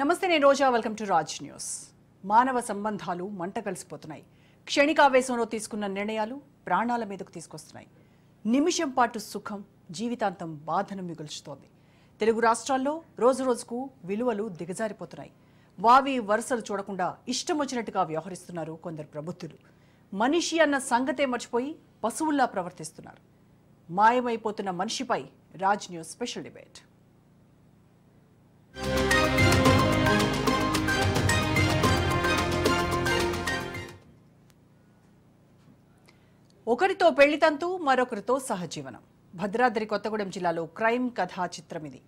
నమస్తే, నేను Roja. Welcome to Raj news. మానవ సంబంధాలు మంట కలిసిపోతున్నాయి. క్షణికావేశంలో తీసుకున్న నిర్ణయాలు ప్రాణాల మీదకు తీసుకొస్తున్నాయి. నిమిషం పాటు సుఖం జీవితాంతం బాధను మిగుల్చుతోంది. తెలుగు రాష్ట్రాల్లో రోజు రోజుకు విలువలు దిగజారిపోతున్నాయి. వావి వరుసలు చూడకుండా ఇష్టం వచ్చినట్టుగా వ్యవహరిస్తున్నారు కొందరు ప్రబుద్ధులు. మనిషి అన్న సంగతే మర్చిపోయి పశువుల్లా ప్రవర్తిస్తున్నారు. మాయమైపోతున్న మనిషిపై రాజ్ న్యూస్ స్పెషల్ డిబేట్. ఒకరితో పెళ్లితంతు, మరొకరితో సహజీవనం. భద్రాద్రి కొత్తగూడెం జిల్లాలో క్రైమ్ కథా చిత్రం ఇది.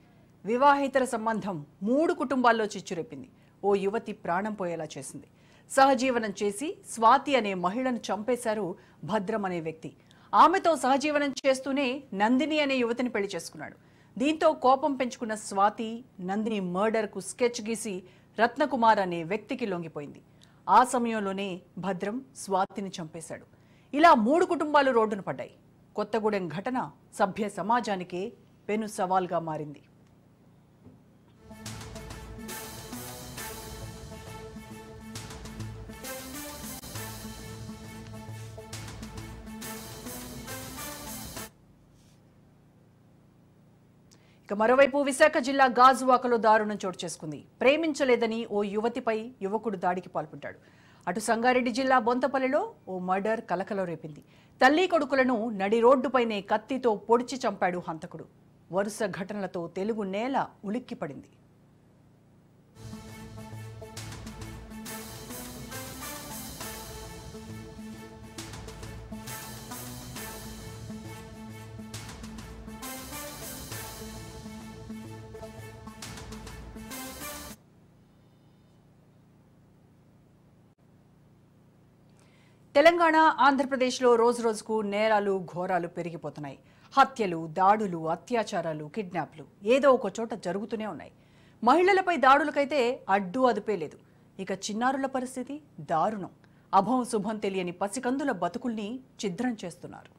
వివాహేతర సంబంధం 3 కుటుంబాల్లో చిచ్చురేపింది. ఓ యువతి ప్రాణం పోయేలా చేసింది. సహజీవనం చేసి స్వాతి అనే మహిళను చంపేశారు భద్రం అనే వ్యక్తి. ఆమెతో సహజీవనం చేస్తూనే నందిని అనే యువతిని పెళ్లి చేసుకున్నాడు. దీంతో కోపం పెంచుకున్న స్వాతి నందిని మర్డర్కు స్కెచ్ గీసి రత్నకుమార్ అనే వ్యక్తికి లొంగిపోయింది. ఆ సమయంలోనే భద్రం స్వాతిని చంపేశాడు. ఇలా 3 కుటుంబాలు రోడ్డున పడ్డాయి. కొత్తగూడెం ఘటన సభ్య సమాజానికే పెను సవాల్గా మారింది. ఇక మరోవైపు విశాఖ జిల్లా గాజువాకలో దారుణం చోటు చేసుకుంది. ప్రేమించలేదని ఓ యువతిపై యువకుడు దాడికి పాల్పడ్డాడు. అటు సంగారెడ్డి జిల్లా బొంతపల్లిలో ఓ మర్డర్ కలకలం రేపింది. తల్లి కొడుకులను నడి రోడ్డుపైనే కత్తితో పొడిచి చంపాడు హంతకుడు. వరుస ఘటనలతో తెలుగు నేల ఉలిక్కిపడింది. తెలంగాణ, ఆంధ్రప్రదేశ్లో రోజురోజుకు నేరాలు, ఘోరాలు పెరిగిపోతున్నాయి. హత్యలు, దాడులు, అత్యాచారాలు, కిడ్నాప్లు ఏదో ఒక చోట జరుగుతూనే ఉన్నాయి. మహిళలపై దాడులకైతే అడ్డు అదుపే లేదు. ఇక చిన్నారుల పరిస్థితి దారుణం. అభం శుభం తెలియని పసికందుల బతుకుల్ని ఛిద్రం చేస్తున్నారు.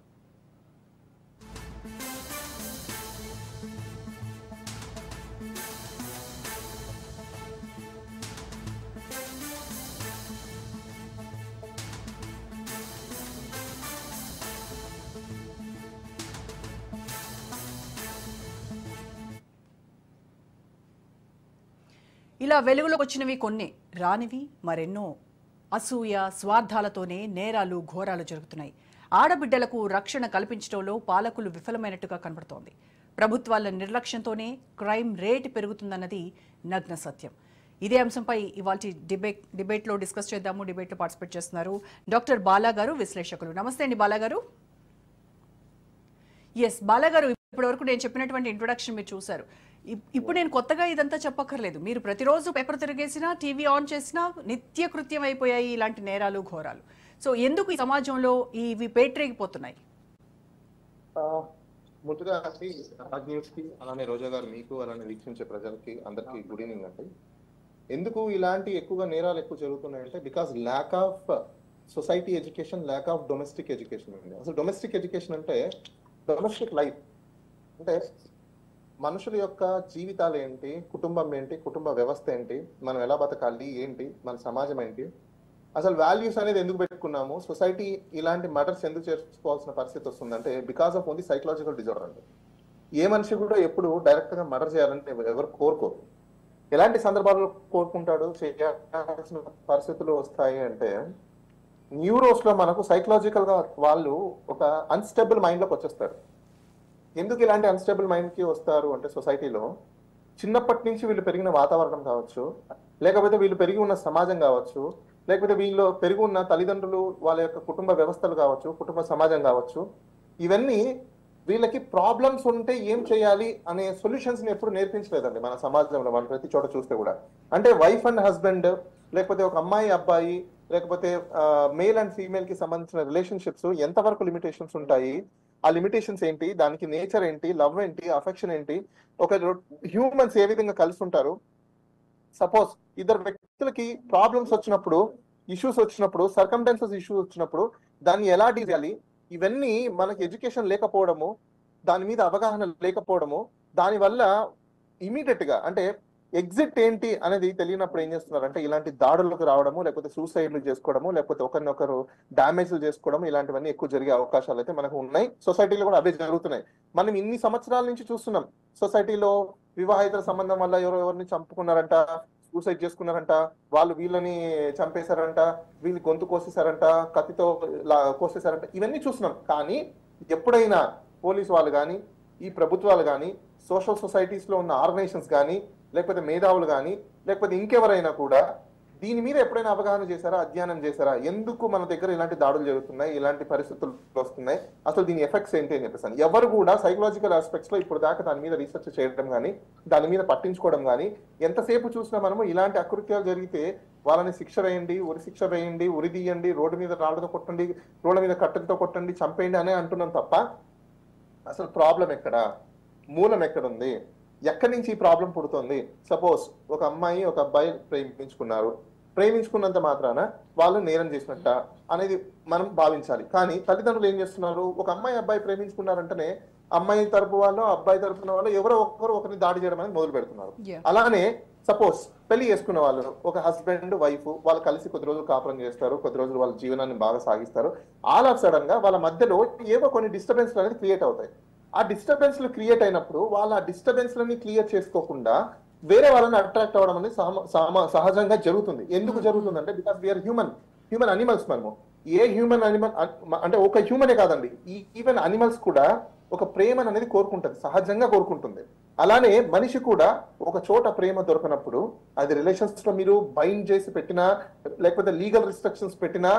ఇలా వెలుగులోకి వచ్చినవి కొన్ని, రానివి మరెన్నో. అసూయ, స్వార్థాలతోనే నేరాలు, ఘోరాలు జరుగుతున్నాయి. ఆడబిడ్డలకు రక్షణ కల్పించడంలో పాలకులు విఫలమైనట్టుగా కనబడుతోంది. ప్రభుత్వాల నిర్లక్ష్యంతోనే క్రైమ్ రేట్ పెరుగుతుందన్నది నగ్న సత్యం. ఇదే అంశంపై ఇవాల్టి డిబేట్లో డిస్కస్ చేద్దాము. డిబేట్లో పార్టిసిపేట్ చేస్తున్నారు డాక్టర్ బాలా గారు, విశ్లేషకులు. నమస్తే అండి బాలా గారు. ఎస్ బాలా గారు, ఇప్పటివరకు నేను చెప్పినటువంటి ఇంట్రొడక్షన్ మీరు చూశారు. ఇప్పుడు నేను కొత్తగా ఇదంతా చెప్పక్కర్లేదు. మీరు ప్రతిరోజు పేపర్ తిరిగేసినా, టీవీ ఆన్ చేసినా నిత్యకృత్యం అయిపోయాయి ఇలాంటి నేరాలు, ఘోరాలు. సో ఎందుకు ఈ సమాజంలో ఇవి పేటరేగిపోతున్నాయి? ముందుగా రాజ్ న్యూస్ కి, అలానే రోజా గారు మీకు, అలానే వీక్షించే ప్రజలకి అందరికి గుడ్ ఈవినింగ్ అండి. ఎందుకు ఇలాంటి ఎక్కువగా నేరాలు ఎక్కువ జరుగుతున్నాయంటే because lack of society education, lack of domestic education అండి. అసలు డొమెస్టిక్ ఎడ్యుకేషన్ అంటే డొమెస్టిక్ లైఫ్ అంటే మనుషుల యొక్క జీవితాలు ఏంటి, కుటుంబం ఏంటి, కుటుంబ వ్యవస్థ ఏంటి, మనం ఎలా బతకాలి ఏంటి, మన సమాజం ఏంటి, అసలు వాల్యూస్ అనేది ఎందుకు పెట్టుకున్నాము, సొసైటీ ఇలాంటి మర్డర్స్ ఎందుకు చేసుకోవాల్సిన పరిస్థితి వస్తుందంటే because of only psychological disorder అండి. ఏ మనిషి కూడా ఎప్పుడు డైరెక్ట్ గా మర్డర్ చేయాలంటే ఎవరు కోరుకోరు. ఎలాంటి సందర్భాల్లో కోరుకుంటాడు, చేయాల్సిన పరిస్థితులు వస్తాయి అంటే న్యూరోస్ లో మనకు సైకలాజికల్ గా వాళ్ళు ఒక అన్స్టేబుల్ మైండ్ లోకి వచ్చేస్తారు. ఎందుకు ఇలాంటి అన్స్టేబుల్ మైండ్ కి వస్తారు అంటే సొసైటీలో చిన్నప్పటి నుంచి వీళ్ళు పెరిగిన వాతావరణం కావచ్చు, లేకపోతే వీళ్ళు పెరిగి ఉన్న సమాజం కావచ్చు, లేకపోతే వీళ్ళు పెరిగి ఉన్న తల్లిదండ్రులు వాళ్ళ యొక్క కుటుంబ వ్యవస్థలు కావచ్చు, కుటుంబ సమాజం కావచ్చు, ఇవన్నీ వీళ్ళకి ప్రాబ్లమ్స్ ఉంటే ఏం చేయాలి అనే సొల్యూషన్స్ ని ఎప్పుడు నేర్పించలేదండి మన సమాజంలో. మనం ప్రతి చోట చూస్తే కూడా అంటే వైఫ్ అండ్ హస్బెండ్, లేకపోతే ఒక అమ్మాయి అబ్బాయి, లేకపోతే మేల్ అండ్ ఫీమేల్ కి సంబంధించిన రిలేషన్షిప్స్ ఎంతవరకు లిమిటేషన్స్ ఉంటాయి, ఆ లిమిటేషన్స్ ఏంటి, దానికి నేచర్ ఏంటి, లవ్ ఏంటి, అఫెక్షన్ ఏంటి, ఒక హ్యూమన్స్ ఏ విధంగా కలిసి ఉంటారు. సపోజ్ ఇద్దరు వ్యక్తులకి ప్రాబ్లమ్స్ వచ్చినప్పుడు, ఇష్యూస్ వచ్చినప్పుడు, సర్కమ్స్టాన్సెస్ ఇష్యూస్ వచ్చినప్పుడు దాన్ని ఎలా డీల్ చేయాలి, ఇవన్నీ మనకి ఎడ్యుకేషన్ లేకపోవడము, దాని మీద అవగాహన లేకపోవడము, దానివల్ల ఇమీడియట్ గా అంటే ఎగ్జిట్ ఏంటి అనేది తెలియనప్పుడు ఏం చేస్తున్నారంటే ఇలాంటి దాడులకు రావడము, లేకపోతే సూసైడ్లు చేసుకోవడము, లేకపోతే ఒకరినొకరు డ్యామేజ్లు చేసుకోవడం, ఇలాంటివన్నీ ఎక్కువ జరిగే అవకాశాలు అయితే మనకు ఉన్నాయి. సొసైటీలో కూడా అవే జరుగుతున్నాయి. మనం ఇన్ని సంవత్సరాల నుంచి చూస్తున్నాం సొసైటీలో వివాహిత సంబంధం వల్ల ఎవరిని చంపుకున్నారంట, సూసైడ్ చేసుకున్నారంట, వాళ్ళు వీళ్ళని చంపేశారంట, వీళ్ళు గొంతు కోసేశారంట, కత్తితో కోసేశారంట, ఇవన్నీ చూస్తున్నాం. కానీ ఎప్పుడైనా పోలీసు వాళ్ళు కానీ, ఈ ప్రభుత్వాలు కానీ, సోషల్ సొసైటీస్ లో ఉన్న ఆర్గనైజేషన్స్ కానీ, లేకపోతే మేధావులు కానీ, లేకపోతే ఇంకెవరైనా కూడా దీని మీద ఎప్పుడైనా అవగాహన చేశారా, అధ్యయనం చేశారా? ఎందుకు మన దగ్గర ఇలాంటి దాడులు జరుగుతున్నాయి, ఇలాంటి పరిస్థితులు వస్తున్నాయి, అసలు దీని ఎఫెక్ట్స్ ఏంటి అని చెప్పేసి ఎవరు కూడా సైకలాజికల్ ఆస్పెక్ట్స్ లో ఇప్పుడు దాకా దాని మీద రీసెర్చ్ చేయడం కానీ, దాని మీద పట్టించుకోవడం కానీ, ఎంతసేపు చూసినా మనము ఇలాంటి అకృత్యాలు జరిగితే వాళ్ళని శిక్ష వేయండి, ఉరి శిక్ష వేయండి, ఉరి తీయండి, రోడ్డు మీద రాళ్లతో కొట్టండి, రోడ్ల మీద కట్టెలతో కొట్టండి, చంపేయండి అనే అంటున్నాం తప్ప అసలు ప్రాబ్లం ఎక్కడ, మూలం ఎక్కడుంది, ఎక్కడి నుంచి ఈ ప్రాబ్లం పుడుతుంది? సపోజ్ ఒక అమ్మాయి ఒక అబ్బాయి ప్రేమించుకున్నంత మాత్రాన వాళ్ళు నేరం చేసినట్ట అనేది మనం భావించాలి. కానీ తల్లిదండ్రులు ఏం చేస్తున్నారు, ఒక అమ్మాయి అబ్బాయి ప్రేమించుకున్నారంటేనే అమ్మాయి తరపు వాళ్ళు, అబ్బాయి తరపున వాళ్ళు ఎవరో ఒకరిని దాడి చేయడం అనేది మొదలు పెడుతున్నారు. అలానే సపోజ్ పెళ్లి చేసుకున్న వాళ్ళు, ఒక హస్బెండ్ వైఫ్, వాళ్ళు కలిసి కొద్ది రోజులు కాపురం చేస్తారు, కొద్ది రోజులు వాళ్ళ జీవనాన్ని బాగా సాగిస్తారు. ఆల్ ఆఫ్ సడన్ గా వాళ్ళ మధ్యలో ఏవో కొన్ని డిస్టర్బెన్స్ అనేది క్రియేట్ అవుతాయి. ఆ డిస్టర్బెన్స్లు క్రియేట్ అయినప్పుడు వాళ్ళ ఆ డిస్టర్బెన్స్లని క్లియర్ చేసుకోకుండా వేరే వాళ్ళని అట్రాక్ట్ అవ్వడం అనేది సహజంగా జరుగుతుంది. ఎందుకు జరుగుతుంది అంటే బికాస్ వీఆర్ హ్యూమన్ అనిమల్స్. మనము ఏ హ్యూమన్ అనిమల్ అంటే ఒక హ్యూమనే కాదండి, ఈవెన్ అనిమల్స్ కూడా ఒక ప్రేమ అనేది కోరుకుంటుంది, సహజంగా కోరుకుంటుంది. అలానే మనిషి కూడా ఒక చోట ప్రేమ దొరకనప్పుడు, అది రిలేషన్స్ లో మీరు బైండ్ చేసి పెట్టినా, లేకపోతే లీగల్ రిస్ట్రిక్షన్స్ పెట్టినా,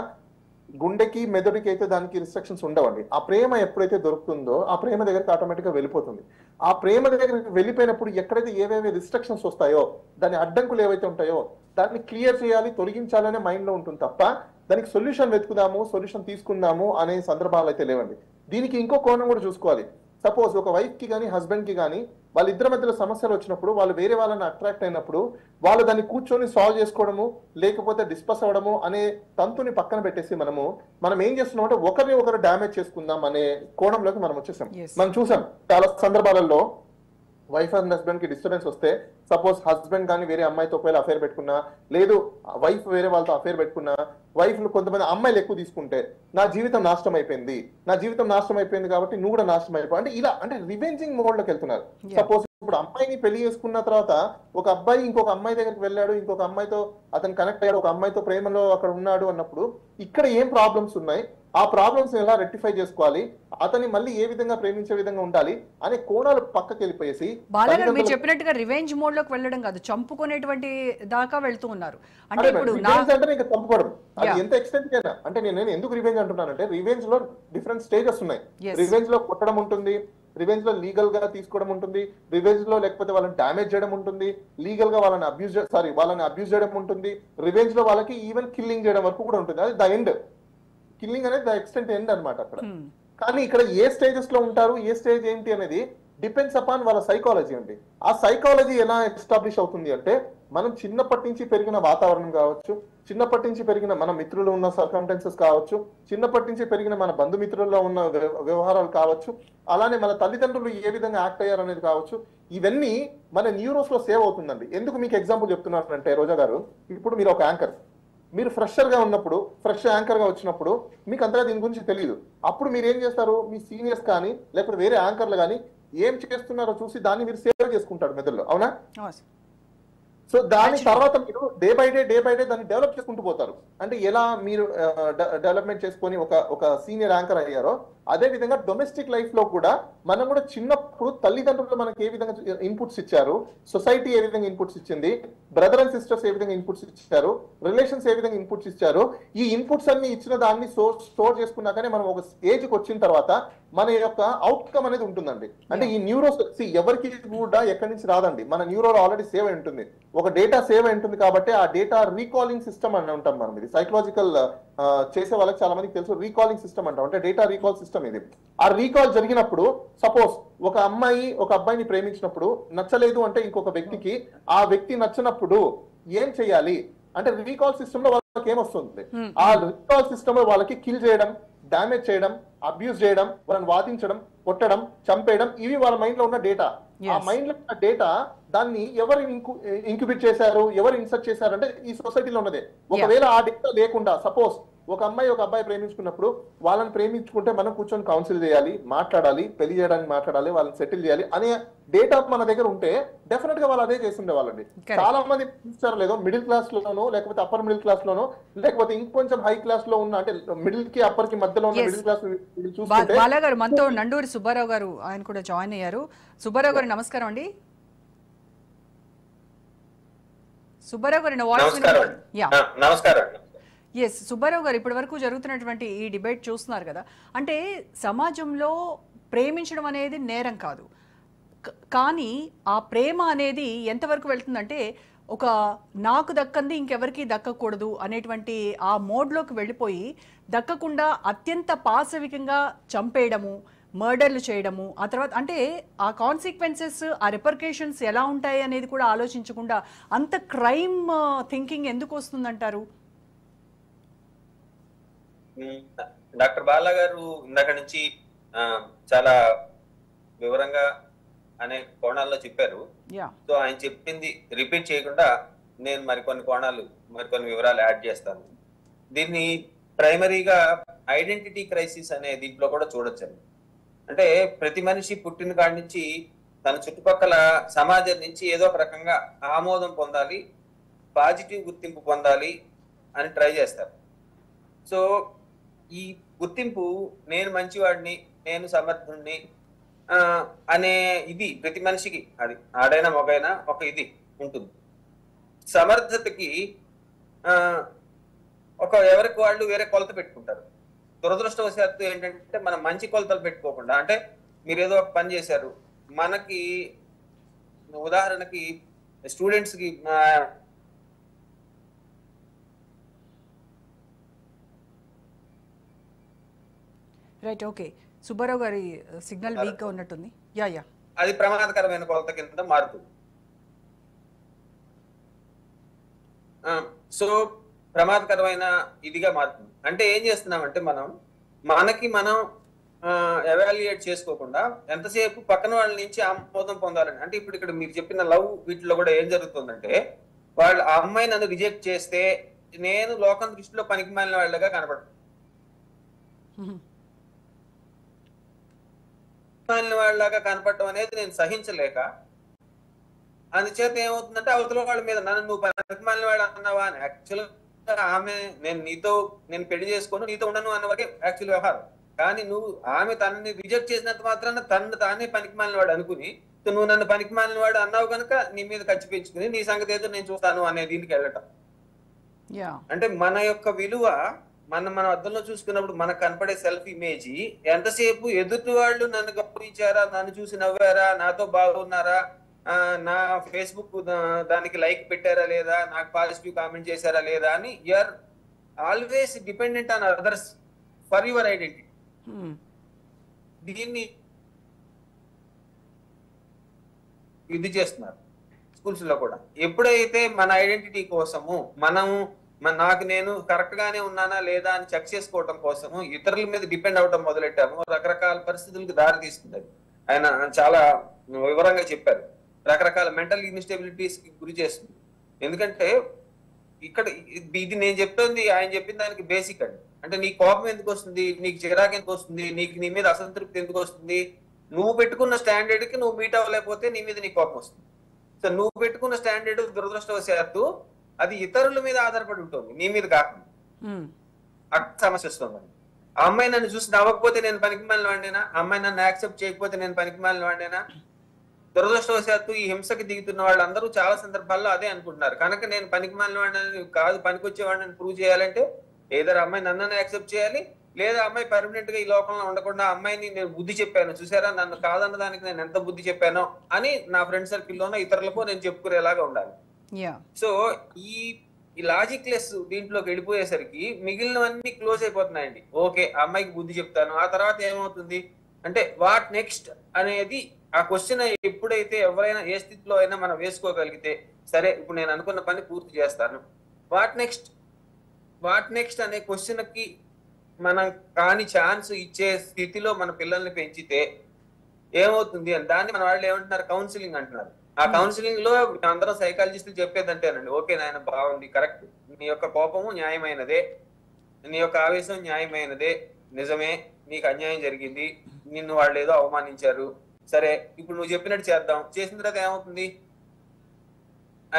గుండెకి మెదడుకి అయితే దానికి రిస్ట్రిక్షన్స్ ఉండవండి. ఆ ప్రేమ ఎప్పుడైతే దొరుకుతుందో ఆ ప్రేమ దగ్గరికి ఆటోమేటిక్ గా వెళ్ళిపోతుంది. ఆ ప్రేమ దగ్గరికి వెళ్ళిపోయినప్పుడు ఎక్కడైతే ఏవేవి రిస్ట్రిక్షన్స్ వస్తాయో, దాని అడ్డంకులు ఏవైతే ఉంటాయో దాన్ని క్లియర్ చేయాలి, తొలగించాలనే మైండ్ లో ఉంటుంది తప్ప దానికి సొల్యూషన్ వెతుకుదాము, సొల్యూషన్ తీసుకుందాము అనే సందర్భాలు అయితే లేవండి. దీనికి ఇంకో కోణం కూడా చూసుకోవాలి. సపోజ్ ఒక వైఫ్ కి కానీ హస్బెండ్ కి కానీ వాళ్ళిద్దరి మధ్యలో సమస్యలు వచ్చినప్పుడు, వాళ్ళు వేరే వాళ్ళని అట్రాక్ట్ అయినప్పుడు, వాళ్ళు దాన్ని కూర్చొని సాల్వ్ చేసుకోవడము, లేకపోతే డిస్కస్ అవ్వడము అనే తంతుని పక్కన పెట్టేసి మనం ఏం చేస్తున్నాం అంటే ఒకరిని ఒకరు డ్యామేజ్ చేసుకుందాం అనే కోణంలోకి మనం వచ్చేసాం. మనం చూసాం చాలా సందర్భాలలో వైఫ్ అండ్ హస్బెండ్ కి డిస్టర్బెన్స్ వస్తే, సపోజ్ హస్బెండ్ కానీ వేరే అమ్మాయితో ఒకవేళ అఫేర్ పెట్టుకున్నా, లేదు వైఫ్ వేరే వాళ్ళతో అఫేర్ పెట్టుకున్నా, వైఫ్ కొంతమంది అమ్మాయిలు ఎక్కువ తీసుకుంటే నా జీవితం నాశనం అయిపోయింది కాబట్టి నువ్వు కూడా నాశనం అయిపోయి అంటే ఇలా అంటే రివెంజింగ్ మోడ్ లోకి వెళ్తున్నారు. సపోజ్ ఇప్పుడు అమ్మాయిని పెళ్లి చేసుకున్న తర్వాత ఒక అబ్బాయి ఇంకొక అమ్మాయి దగ్గరికి వెళ్ళాడు, ఇంకొక అమ్మాయితో అతను కనెక్ట్ అయ్యాడు, ఒక అమ్మాయితో ప్రేమలో అక్కడ ఉన్నాడు అన్నప్పుడు ఇక్కడ ఏం ప్రాబ్లమ్స్ ఉన్నాయి, ఆ ప్రాబ్లమ్స్ ఎలా రెక్టిఫై చేసుకోవాలి, అతన్ని మళ్ళీ ఏ విధంగా ప్రేమించే విధంగా ఉండాలి అనే కోణాలు పక్కకి వెళ్ళిపోయేసి, బాలగారు మీరు చెప్పినట్టుగా రివెంజ్ మోడ్ లోకి వెళ్ళడం కాదు, చంపుకునేటువంటి దాకా వెళ్తూ ఉన్నారు. అంటే ఇప్పుడు ఇంకా చంపుకోవడం అది ఎంత ఎక్స్టెంట్ కైనా అంటే నేను ఎందుకు రివెంజ్ అంటున్నానంటే రివెంజ్ లో డిఫరెంట్ స్టేజెస్ ఉన్నాయి. రివెంజ్ లో కొట్టడం ఉంటుంది, రివెంజ్ లో లీగల్ గా తీసుకోవడం ఉంటుంది, రివెంజ్ లో లేకపోతే వాళ్ళని డామేజ్ చేయడం ఉంటుంది, లీగల్ గా వాళ్ళని అబ్యూజ్ చేయడం ఉంటుంది, రివెంజ్ లో వాళ్ళకి ఈవెన్ కిల్లింగ్ చేయడం వరకు కూడా ఉంటుంది. అది ద ఎండ్, కిల్లింగ్ అనేది ద ఎక్స్టెంట్ ఎండ్ అనమాట అక్కడ. కానీ ఇక్కడ ఏ స్టేజెస్ లో ఉంటారు, ఏ స్టేజ్ ఏంటి అనేది డిపెండ్స్ అపాన్ వాళ్ళ సైకాలజీ అండి. ఆ సైకాలజీ ఎలా ఎస్టాబ్లిష్ అవుతుంది అంటే మనం చిన్నప్పటి నుంచి పెరిగిన వాతావరణం కావచ్చు, చిన్నప్పటి నుంచి పెరిగిన మన మిత్రులు ఉన్న సర్కమ్స్టాన్సెస్ కావచ్చు, చిన్నప్పటి నుంచి పెరిగిన మన బంధుమిత్రుల్లో ఉన్న వ్యవహారాలు కావచ్చు, అలానే మన తల్లిదండ్రులు ఏ విధంగా యాక్ట్ అయ్యారు అనేది కావచ్చు, ఇవన్నీ మన న్యూరోస్ లో సేవ్ అవుతుందండి. ఎందుకు మీకు ఎగ్జాంపుల్ చెప్తున్నానంటే రోజా గారు, ఇప్పుడు మీరు ఒక యాంకర్, మీరు ఫ్రెషర్ గా ఉన్నప్పుడు, ఫ్రెష్ యాంకర్ గా వచ్చినప్పుడు మీకు అంతగా దీని గురించి తెలియదు. అప్పుడు మీరు ఏం చేస్తారు, మీ సీనియర్స్ కానీ లేకపోతే వేరే యాంకర్లు కానీ ఏం చేస్తున్నారో చూసి దాన్ని మీరు సేవ్ చేసుకుంటారు మెదడులో, అవునా? సో దాని తర్వాత మీరు డే బై డే దాన్ని డెవలప్ చేసుకుంటూ పోతారు. అంటే ఎలా మీరు డెవలప్మెంట్ చేసుకొని ఒక సీనియర్ యాంకర్ అయ్యారో, అదే విధంగా డొమెస్టిక్ లైఫ్ లో కూడా మనం కూడా చిన్నప్పుడు తల్లిదండ్రులు మనకి ఏ విధంగా ఇన్పుట్స్ ఇచ్చారు, సొసైటీ ఏ విధంగా ఇన్పుట్స్ ఇచ్చింది, బ్రదర్ అండ్ సిస్టర్స్ ఏ విధంగా ఇన్పుట్స్ ఇచ్చారు, రిలేషన్స్ ఏ విధంగా ఇన్పుట్స్ ఇచ్చారు, ఈ ఇన్పుట్స్ అన్ని ఇచ్చిన దాన్ని స్టోర్ చేసుకున్నాకనే మనం ఒక ఏజ్కి వచ్చిన తర్వాత మన యొక్క అవుట్కమ్ అనేది ఉంటుందండి. అంటే ఈ న్యూరోస్ ఎవరికి కూడా ఎక్కడి నుంచి రాదండి, మన న్యూరోలో ఆల్రెడీ సేవ్ అయి ఉంటుంది, ఒక డేటా సేవ్ అయి ఉంటుంది. కాబట్టి ఆ డేటా రీకాలింగ్ సిస్టమ్ అని ఉంటాం మనం. ఇది సైకలాజికల్ చేసే వాళ్ళకి చాలా మందికి తెలుసు, రీకాలింగ్ సిస్టమ్ అంటాం. అంటే డేటా రీకాల్ సిస్టమ్ ఇది. ఆ రీకాల్ జరిగినప్పుడు సపోజ్ ఒక అమ్మాయి ఒక అబ్బాయిని ప్రేమించినప్పుడు నచ్చలేదు అంటే ఇంకొక వ్యక్తికి, ఆ వ్యక్తి నచ్చినప్పుడు ఏం చేయాలి అంటే రీకాల్ సిస్టమ్ లో వాళ్ళకి ఏమొస్తుంది, ఆ రీకాల్ సిస్టమ్ లో వాళ్ళకి కిల్ చేయడం, డామేజ్ చేయడం, అబ్యూజ్ చేయడం, వాళ్ళని వాదించడం, కొట్టడం, చంపేయడం, ఇవి వాళ్ళ మైండ్ లో ఉన్న డేటా. ఆ మైండ్ లో ఉన్న డేటా దాన్ని ఎవరు ఇంక్యుబేట్ చేశారు, ఎవరు ఇన్సర్ట్ చేశారు అంటే ఈ సొసైటీలో ఉన్నదే. ఒకవేళ ఆ డేటా లేకుండా సపోజ్ ఒక అమ్మాయి ఒక అబ్బాయి ప్రేమించుకున్నప్పుడు వాళ్ళని ప్రేమించుకుంటే మనం కూర్చొని కౌన్సిల్ చేయాలి, మాట్లాడాలి, పెళ్లి చేయడానికి మాట్లాడాలి, వాళ్ళని సెటిల్ చేయాలి అనే డేటా మన దగ్గర ఉంటే డెఫినెట్ గా వాళ్ళు అదే చేస్తుండే వాళ్ళండి. చాలా మంది చూస్తారో లేదో మిడిల్ క్లాస్ లోనో లేకపోతే అప్పర్ మిడిల్ క్లాస్ లోనో లేకపోతే ఇంకొంచెం హై క్లాస్ లో ఉన్న అంటే మిడిల్ కి అప్పర్ కి మధ్యలో ఉన్న మిడిల్ క్లాస్ చూస్తుంటే బాలా గారు మనతో నండూరి సుబ్బారావు గారు ఆయన కూడా జాయిన్ అయ్యారు. సుబ్బారావు గారు నమస్కారం అండి. సుబ్బారావు గారు నమస్కారం. ఎస్ సుబ్బారావు గారు, ఇప్పటి వరకు జరుగుతున్నటువంటి ఈ డిబేట్ చూస్తున్నారు కదా, అంటే సమాజంలో ప్రేమించడం అనేది నేరం కాదు, కానీ ఆ ప్రేమ అనేది ఎంతవరకు వెళ్తుందంటే ఒక నాకు దక్కంది ఇంకెవరికి దక్కకూడదు అనేటువంటి ఆ మోడ్లోకి వెళ్ళిపోయి దక్కకుండా అత్యంత పాశవికంగా చంపేయడము, మర్డర్లు చేయడము, ఆ తర్వాత అంటే ఆ కాన్సిక్వెన్సెస్, ఆ రిపర్కేషన్స్ ఎలా ఉంటాయి అనేది కూడా ఆలోచించకుండా అంత క్రైమ్ థింకింగ్ ఎందుకు వస్తుందంటారు? డాక్టర్ బాలా గారు ఇందాక నుంచి చాలా వివరంగా అనేక కోణాల్లో చెప్పారు. సో ఆయన చెప్పింది రిపీట్ చేయకుండా నేను మరికొన్ని వివరాలు యాడ్ చేస్తాను. దీన్ని ప్రైమరీగా ఐడెంటిటీ క్రైసిస్ అనే దీంట్లో కూడా చూడొచ్చండి. అంటే ప్రతి మనిషి పుట్టిన కాడి నుంచి తన చుట్టుపక్కల సమాజం నుంచి ఏదో ఒక రకంగా ఆమోదం పొందాలి, పాజిటివ్ గుర్తింపు పొందాలి అని ట్రై చేస్తారు. సో ఈ గుర్తింపు, నేను మంచివాడిని, నేను సమర్థుణ్ణి అనే ఇది ప్రతి మనిషికి, అది ఆడైనా మగైనా ఒక ఇది ఉంటుంది. సమర్థతకి ఎవరికి వాళ్ళు వేరే కొలత పెట్టుకుంటారు. దురదృష్టవశాత్తు ఏంటంటే మనం మంచి కొలతలు పెట్టుకోకుండా, అంటే మీరు ఏదో ఒక పని చేశారు, మనకి ఉదాహరణకి స్టూడెంట్స్ కి రైట్, ఓకే. సుబ్బారావు గారి సిగ్నల్ వీక్ గా ఉన్నట్టుంది. అది ప్రమాదకరమైన కొలత కింద మారుతుంది. సో ప్రమాదకరమైన ఇదిగా మారుతుంది. అంటే ఏం చేస్తున్నామంటే మనకి మనం ఎవాల్యుయేట్ చేసుకోకుండా ఎంతసేపు పక్కన వాళ్ళ నుంచి ఆమోదం పొందాలని. అంటే ఇప్పుడు ఇక్కడ మీరు చెప్పిన లవ్ వీటిలో కూడా ఏం జరుగుతుందంటే, వాళ్ళు ఆ అమ్మాయి నన్ను రిజెక్ట్ చేస్తే నేను లోకం దృష్టిలో పనికి మాలిన వాళ్ళగా కనబడతాను. వాళ్ళలాగా కనపడటం అనేది నేను సహించలేక, అందుచేత ఏమవుతుందంటే అవతల వాళ్ళ మీద నువ్వు పనికిమాలిన వాడు అన్నావా అని. యాక్చువల్ ఆమె నేను పెళ్లి చేసుకోను, నీతో ఉండను అన్న వరకే యాక్చువల్ వ్యవహారం. కానీ ఆమె తనని రిజెక్ట్ చేసినంత మాత్రాన తానే పనికిమాలిన వాడు అనుకుని, నువ్వు నన్ను పనికిమాలిన వాడు అన్నావు కనుక నీ మీద ఖర్చు పెంచుకుని నీ సంగతి ఏదో నేను చూస్తాను అనే దీనికి వెళ్ళటం. అంటే మన యొక్క విలువ మనం అద్దంలో చూసుకున్నప్పుడు మనకు కనపడే సెల్ఫ్ ఇమేజ్ ఎంతసేపు ఎదుటి వాళ్ళు నన్ను గౌరవించారా, నన్ను చూసి నవ్వారా, నాతో బాగున్నారా, నా ఫేస్బుక్ దానికి లైక్ పెట్టారా లేదా, నాకు పాజిటివ్ కామెంట్ చేశారా లేదా అని you are always dependent on others for your identity. దీన్ని ఇది చేస్తున్నారు స్కూల్స్ లో కూడా. ఎప్పుడైతే మన ఐడెంటిటీ కోసము నాకు నేను కరెక్ట్ గానే ఉన్నానా లేదా అని చెక్ చేసుకోవటం కోసము ఇతరుల మీద డిపెండ్ అవటం మొదలెట్టాము, రకరకాల పరిస్థితులకు దారి తీస్తుంది. ఆయన చాలా వివరంగా చెప్పారు. రకరకాల మెంటల్ ఇన్స్టెబిలిటీస్ కి గురి చేస్తుంది. ఎందుకంటే ఇక్కడ ఇది నేను చెప్తుంది ఆయన చెప్పిన దానికి బేసిక్ అండి. అంటే నీ కోపం ఎందుకు వస్తుంది, నీకు చిరాకు ఎందుకు వస్తుంది, నీ మీద అసంతృప్తి ఎందుకు వస్తుంది, నువ్వు పెట్టుకున్న స్టాండర్డ్ కి నువ్వు మీట్ అవ్వలేకపోతే నీ మీద నీ కోపం వస్తుంది. సో నువ్వు పెట్టుకున్న స్టాండర్డ్ దురదృష్టవశాత్తు అది ఇతరుల మీద ఆధారపడి ఉంటుంది, నీ మీద కాకుండా. అక్కడ సమస్య వస్తుంది. ఆ అమ్మాయి నన్ను చూసి నవ్వకపోతే నేను పనికిమాలిన వాడినేనా, ఆ అమ్మాయి నన్ను యాక్సెప్ట్ చేయకపోతే నేను పనికిమాలిన వాడినేనా? దురదృష్టవశాత్తు ఈ హింసకి దిగుతున్న వాళ్ళందరూ చాలా సందర్భాల్లో అదే అనుకుంటున్నారు. కనుక నేను పనికిమాలిన వాడిని కాదు, పనికొచ్చేవాడిని ప్రూవ్ చేయాలంటే ఏదైనా అమ్మాయి నన్ను యాక్సెప్ట్ చేయాలి, లేదా అమ్మాయి పర్మనెంట్ గా ఈ లోకంలో ఉండకుండా అమ్మాయిని నేను బుద్ధి చెప్పాను, చూసారా నన్ను కాదన్న దానికి నేను ఎంత బుద్ధి చెప్పానో అని నా ఫ్రెండ్ సర్కిల్లోనో ఇతరులకు నేను చెప్పుకునేలాగా ఉండాలి. సో ఈ లాజిక్ లెస్ దీంట్లోకి వెళ్ళిపోయేసరికి మిగిలినవన్నీ క్లోజ్ అయిపోతున్నాయండి. ఓకే, అమ్మాయికి బుద్ధి చెప్తాను, ఆ తర్వాత ఏమవుతుంది అంటే వాట్ నెక్స్ట్ అనేది ఆ క్వశ్చన్ ఎప్పుడైతే ఎవరైనా ఏ స్థితిలో అయినా మనం వేసుకోగలిగితే, సరే ఇప్పుడు నేను అనుకున్న పని పూర్తి చేస్తాను, వాట్ నెక్స్ట్ అనే క్వశ్చన్ కి మనం కాని ఛాన్స్ ఇచ్చే స్థితిలో మన పిల్లల్ని పెంచితే ఏమవుతుంది అని. దాన్ని మన వాళ్ళు ఏమంటున్నారు, కౌన్సిలింగ్ అంటున్నారు. ఆ కౌన్సిలింగ్ లో అందరం సైకాలజిస్టులు చెప్పేదంటేనండి, ఓకే నాయన బాగుంది, కరెక్ట్, నీ యొక్క కోపము న్యాయమైనదే, నీ యొక్క ఆవేశం న్యాయమైనదే, నిజమే, నీకు అన్యాయం జరిగింది, నిన్ను వాళ్ళు ఏదో అవమానించారు, సరే ఇప్పుడు నువ్వు చెప్పినట్టు చేద్దాం, చేసిన తర్వాత ఏమవుతుంది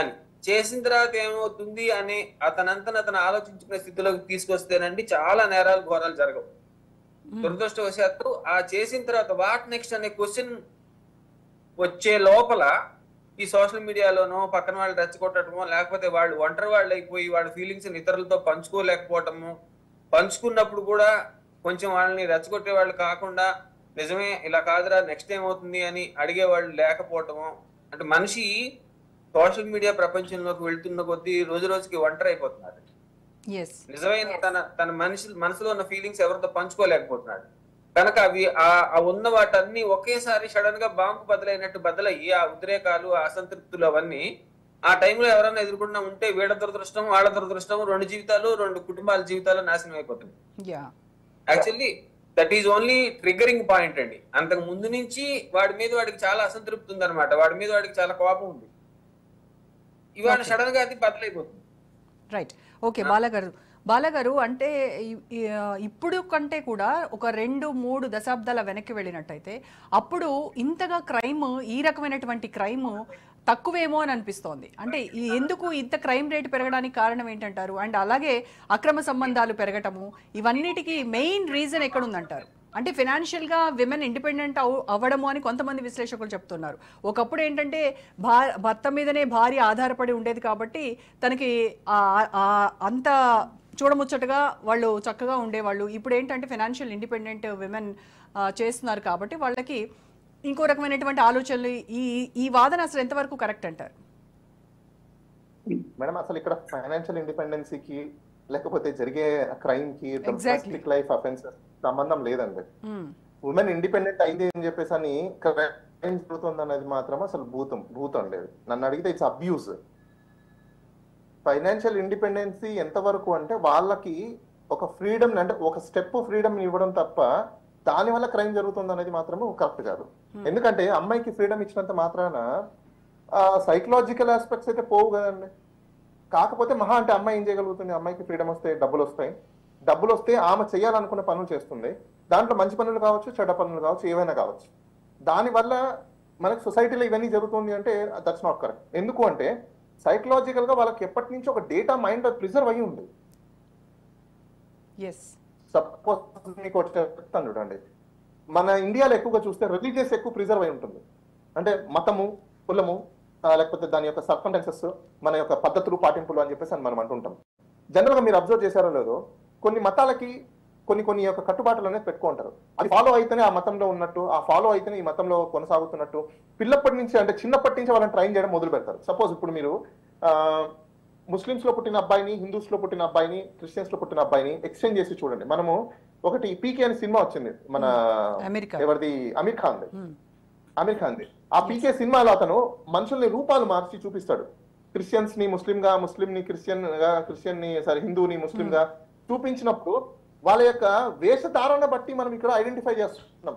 అని. చేసిన తర్వాత ఏమవుతుంది అని అతను ఆలోచించుకునే స్థితిలోకి తీసుకొస్తేనండి చాలా నేరాలు ఘోరాలు జరగవు. దురదృష్టవశాత్తు ఆ చేసిన తర్వాత వాట్ నెక్స్ట్ అనే క్వశ్చన్ వచ్చే లోపల ఈ సోషల్ మీడియాలోనో పక్కన వాళ్ళు రెచ్చగొట్టడమో, లేకపోతే వాళ్ళు ఒంటరి వాళ్ళు అయిపోయి వాళ్ళ ఫీలింగ్స్ ఇతరులతో పంచుకోలేకపోవటము, పంచుకున్నప్పుడు కూడా కొంచెం వాళ్ళని రెచ్చగొట్టే వాళ్ళు కాకుండా నిజమే ఇలా కాదురా నెక్స్ట్ ఏమవుతుంది అని అడిగే వాళ్ళు లేకపోవటము. అంటే మనిషి సోషల్ మీడియా ప్రపంచంలోకి వెళ్తున్న కొద్దీ రోజు రోజుకి ఒంటరి అయిపోతున్నాడు. నిజమైన తన మనసులో ఉన్న ఫీలింగ్స్ ఎవరితో పంచుకోలేకపోతున్నాడు. కనుక అవి ఆ ఉన్న వాటన్ని ఒకేసారి సడన్ గా బాంబు బదులయ్యి ఆ ఉద్రేకాలు, ఆ అసంతృప్తులు అవన్నీ ఆ టైంలో ఎవరైనా ఎదుర్కొన్నా ఉంటే వీళ్ళ దురదృష్టం వాళ్ళ దురదృష్టం, 2 జీవితాలు 2 కుటుంబాల జీవితాలు నాశనం అయిపోతుంది. Actually that is only triggering point అండి. అంతకు ముందు నుంచి వాడికి చాలా అసంతృప్తి ఉందన్నమాట, వాడికి చాలా కోపం ఉంది. ఇవాళ సడన్ గా అది బదులైపోతుంది. రైట్, ఓకే బాలగారు అంటే ఇప్పుడు కంటే కూడా ఒక 2-3 దశాబ్దాల వెనక్కి వెళ్ళినట్టయితే అప్పుడు ఇంతగా క్రైమ్, ఈ రకమైనటువంటి క్రైమ్ తక్కువేమో అని అనిపిస్తోంది. అంటే ఎందుకు ఇంత క్రైమ్ రేట్ పెరగడానికి కారణం ఏంటంటారు? అండ్ అలాగే అక్రమ సంబంధాలు పెరగటము, ఇవన్నిటికీ మెయిన్ రీజన్ ఎక్కడుందంటారు? అంటే ఫినాన్షియల్గా విమెన్ ఇండిపెండెంట్ అవ్వడము అని కొంతమంది విశ్లేషకులు చెప్తున్నారు. ఒకప్పుడు ఏంటంటే భర్త మీదనే భార్య ఆధారపడి ఉండేది కాబట్టి తనకి అంత చూడముచ్చటగా వాళ్ళు చక్కగా ఉండేవాళ్ళు. ఇప్పుడు ఏంటంటే ఫైనాన్షియల్ ఇండిపెండెంట్ విమెన్ చేస్తున్నారు కాబట్టి వాళ్ళకి ఇంకో రకమైనటువంటి ఆలోచనలు. ఈ వాదన అసలు ఎంతవరకు కరెక్ట్ అంటారు మేడం? అసలు ఇక్కడ ఫైనాన్షియల్ ఇండిపెండెన్సీకి లేకపోతే జరిగే క్రైమ్ కి, డొమెస్టిక్ లైఫ్ అఫెన్సెస్ సంబంధం లేదండి. ఉమెన్ ఇండిపెండెంట్ అయింది అని చెప్పేసి అని క్రైమ్ జరుగుతుంది అనేది మాత్రం అసలు భూతం లేదు. నన్ను అడిగితే ఇట్స్ అబ్యూజ్. ఫైనాన్షియల్ ఇండిపెండెన్సీ ఎంతవరకు అంటే వాళ్ళకి ఒక ఫ్రీడమ్, అంటే ఒక స్టెప్ ఫ్రీడమ్ ఇవ్వడం తప్ప దాని వల్ల క్రైమ్ జరుగుతుంది అనేది మాత్రము కరెక్ట్ కాదు. ఎందుకంటే అమ్మాయికి ఫ్రీడమ్ ఇచ్చినంత మాత్రాన సైకలాజికల్ ఆస్పెక్ట్స్ అయితే పోవు కదండి. కాకపోతే మహా అంటే అమ్మాయి ఏం చేయగలుగుతుంది? అమ్మాయికి ఫ్రీడమ్ వస్తే డబ్బులు వస్తే ఆమె చేయాలనుకున్న పనులు చేస్తుంది. దాంట్లో మంచి పనులు కావచ్చు, చెడ్డ పనులు కావచ్చు, ఏవైనా కావచ్చు. దానివల్ల మనకు సొసైటీలో ఇవన్నీ జరుగుతుంది అంటే దట్స్ నాట్ కరెక్ట్. ఎందుకు అంటే సైకలాజికల్ గా వాళ్ళకి ఎప్పటి నుంచి ఒక డేటా మైండ్ ప్రిజర్వ్ అయ్యి ఉంది. సపోజ్ మీకు చెప్తాను చూడండి, మన ఇండియాలో ఎక్కువగా చూస్తే రిలీజియస్ ఎక్కువ ప్రిజర్వ్ అయి ఉంటుంది. అంటే మతము, కులము, లేకపోతే దాని యొక్క సర్కంటెన్సెస్, మన యొక్క పద్ధతులు, పాటింపులు అని చెప్పేసి మనం అంటుంటాం. జనరల్ గా మీరు అబ్జర్వ్ చేశారో లేదో, కొన్ని మతాలకి కొన్ని యొక్క కట్టుబాట్లు అనేది పెట్టుకుంటారు. అది ఫాలో అయితేనే ఆ మతంలో ఉన్నట్టు, ఆ ఫాలో అయితేనే ఈ మతంలో కొనసాగుతున్నట్టు పిల్లప్పటి నుంచి, అంటే చిన్నప్పటి నుంచి వాళ్ళని ట్రైన్ చేయడం మొదలు పెడతారు. సపోజ్ ఇప్పుడు మీరు ముస్లిమ్స్ లో పుట్టిన అబ్బాయిని, హిందూస్ లో పుట్టిన అబ్బాయిని, క్రిస్టియన్స్ లో పుట్టిన అబ్బాయిని ఎక్స్చేంజ్ చేసి చూడండి. మనము ఒకటి పీకే అనే సినిమా వచ్చింది మన ఎవరిది, అమీర్ ఖాన్ది. ఆ పీకే సినిమాలో అతను మనుషుల్ని రూపాలు మార్చి చూపిస్తాడు. క్రిస్టియన్స్ ని ముస్లిం గా, ముస్లిం ని క్రిస్టియన్ ని హిందూని ముస్లిం గా చూపించినప్పుడు వాళ్ళ యొక్క వేషధారణ బట్టి మనం ఇక్కడ ఐడెంటిఫై చేస్తున్నాం,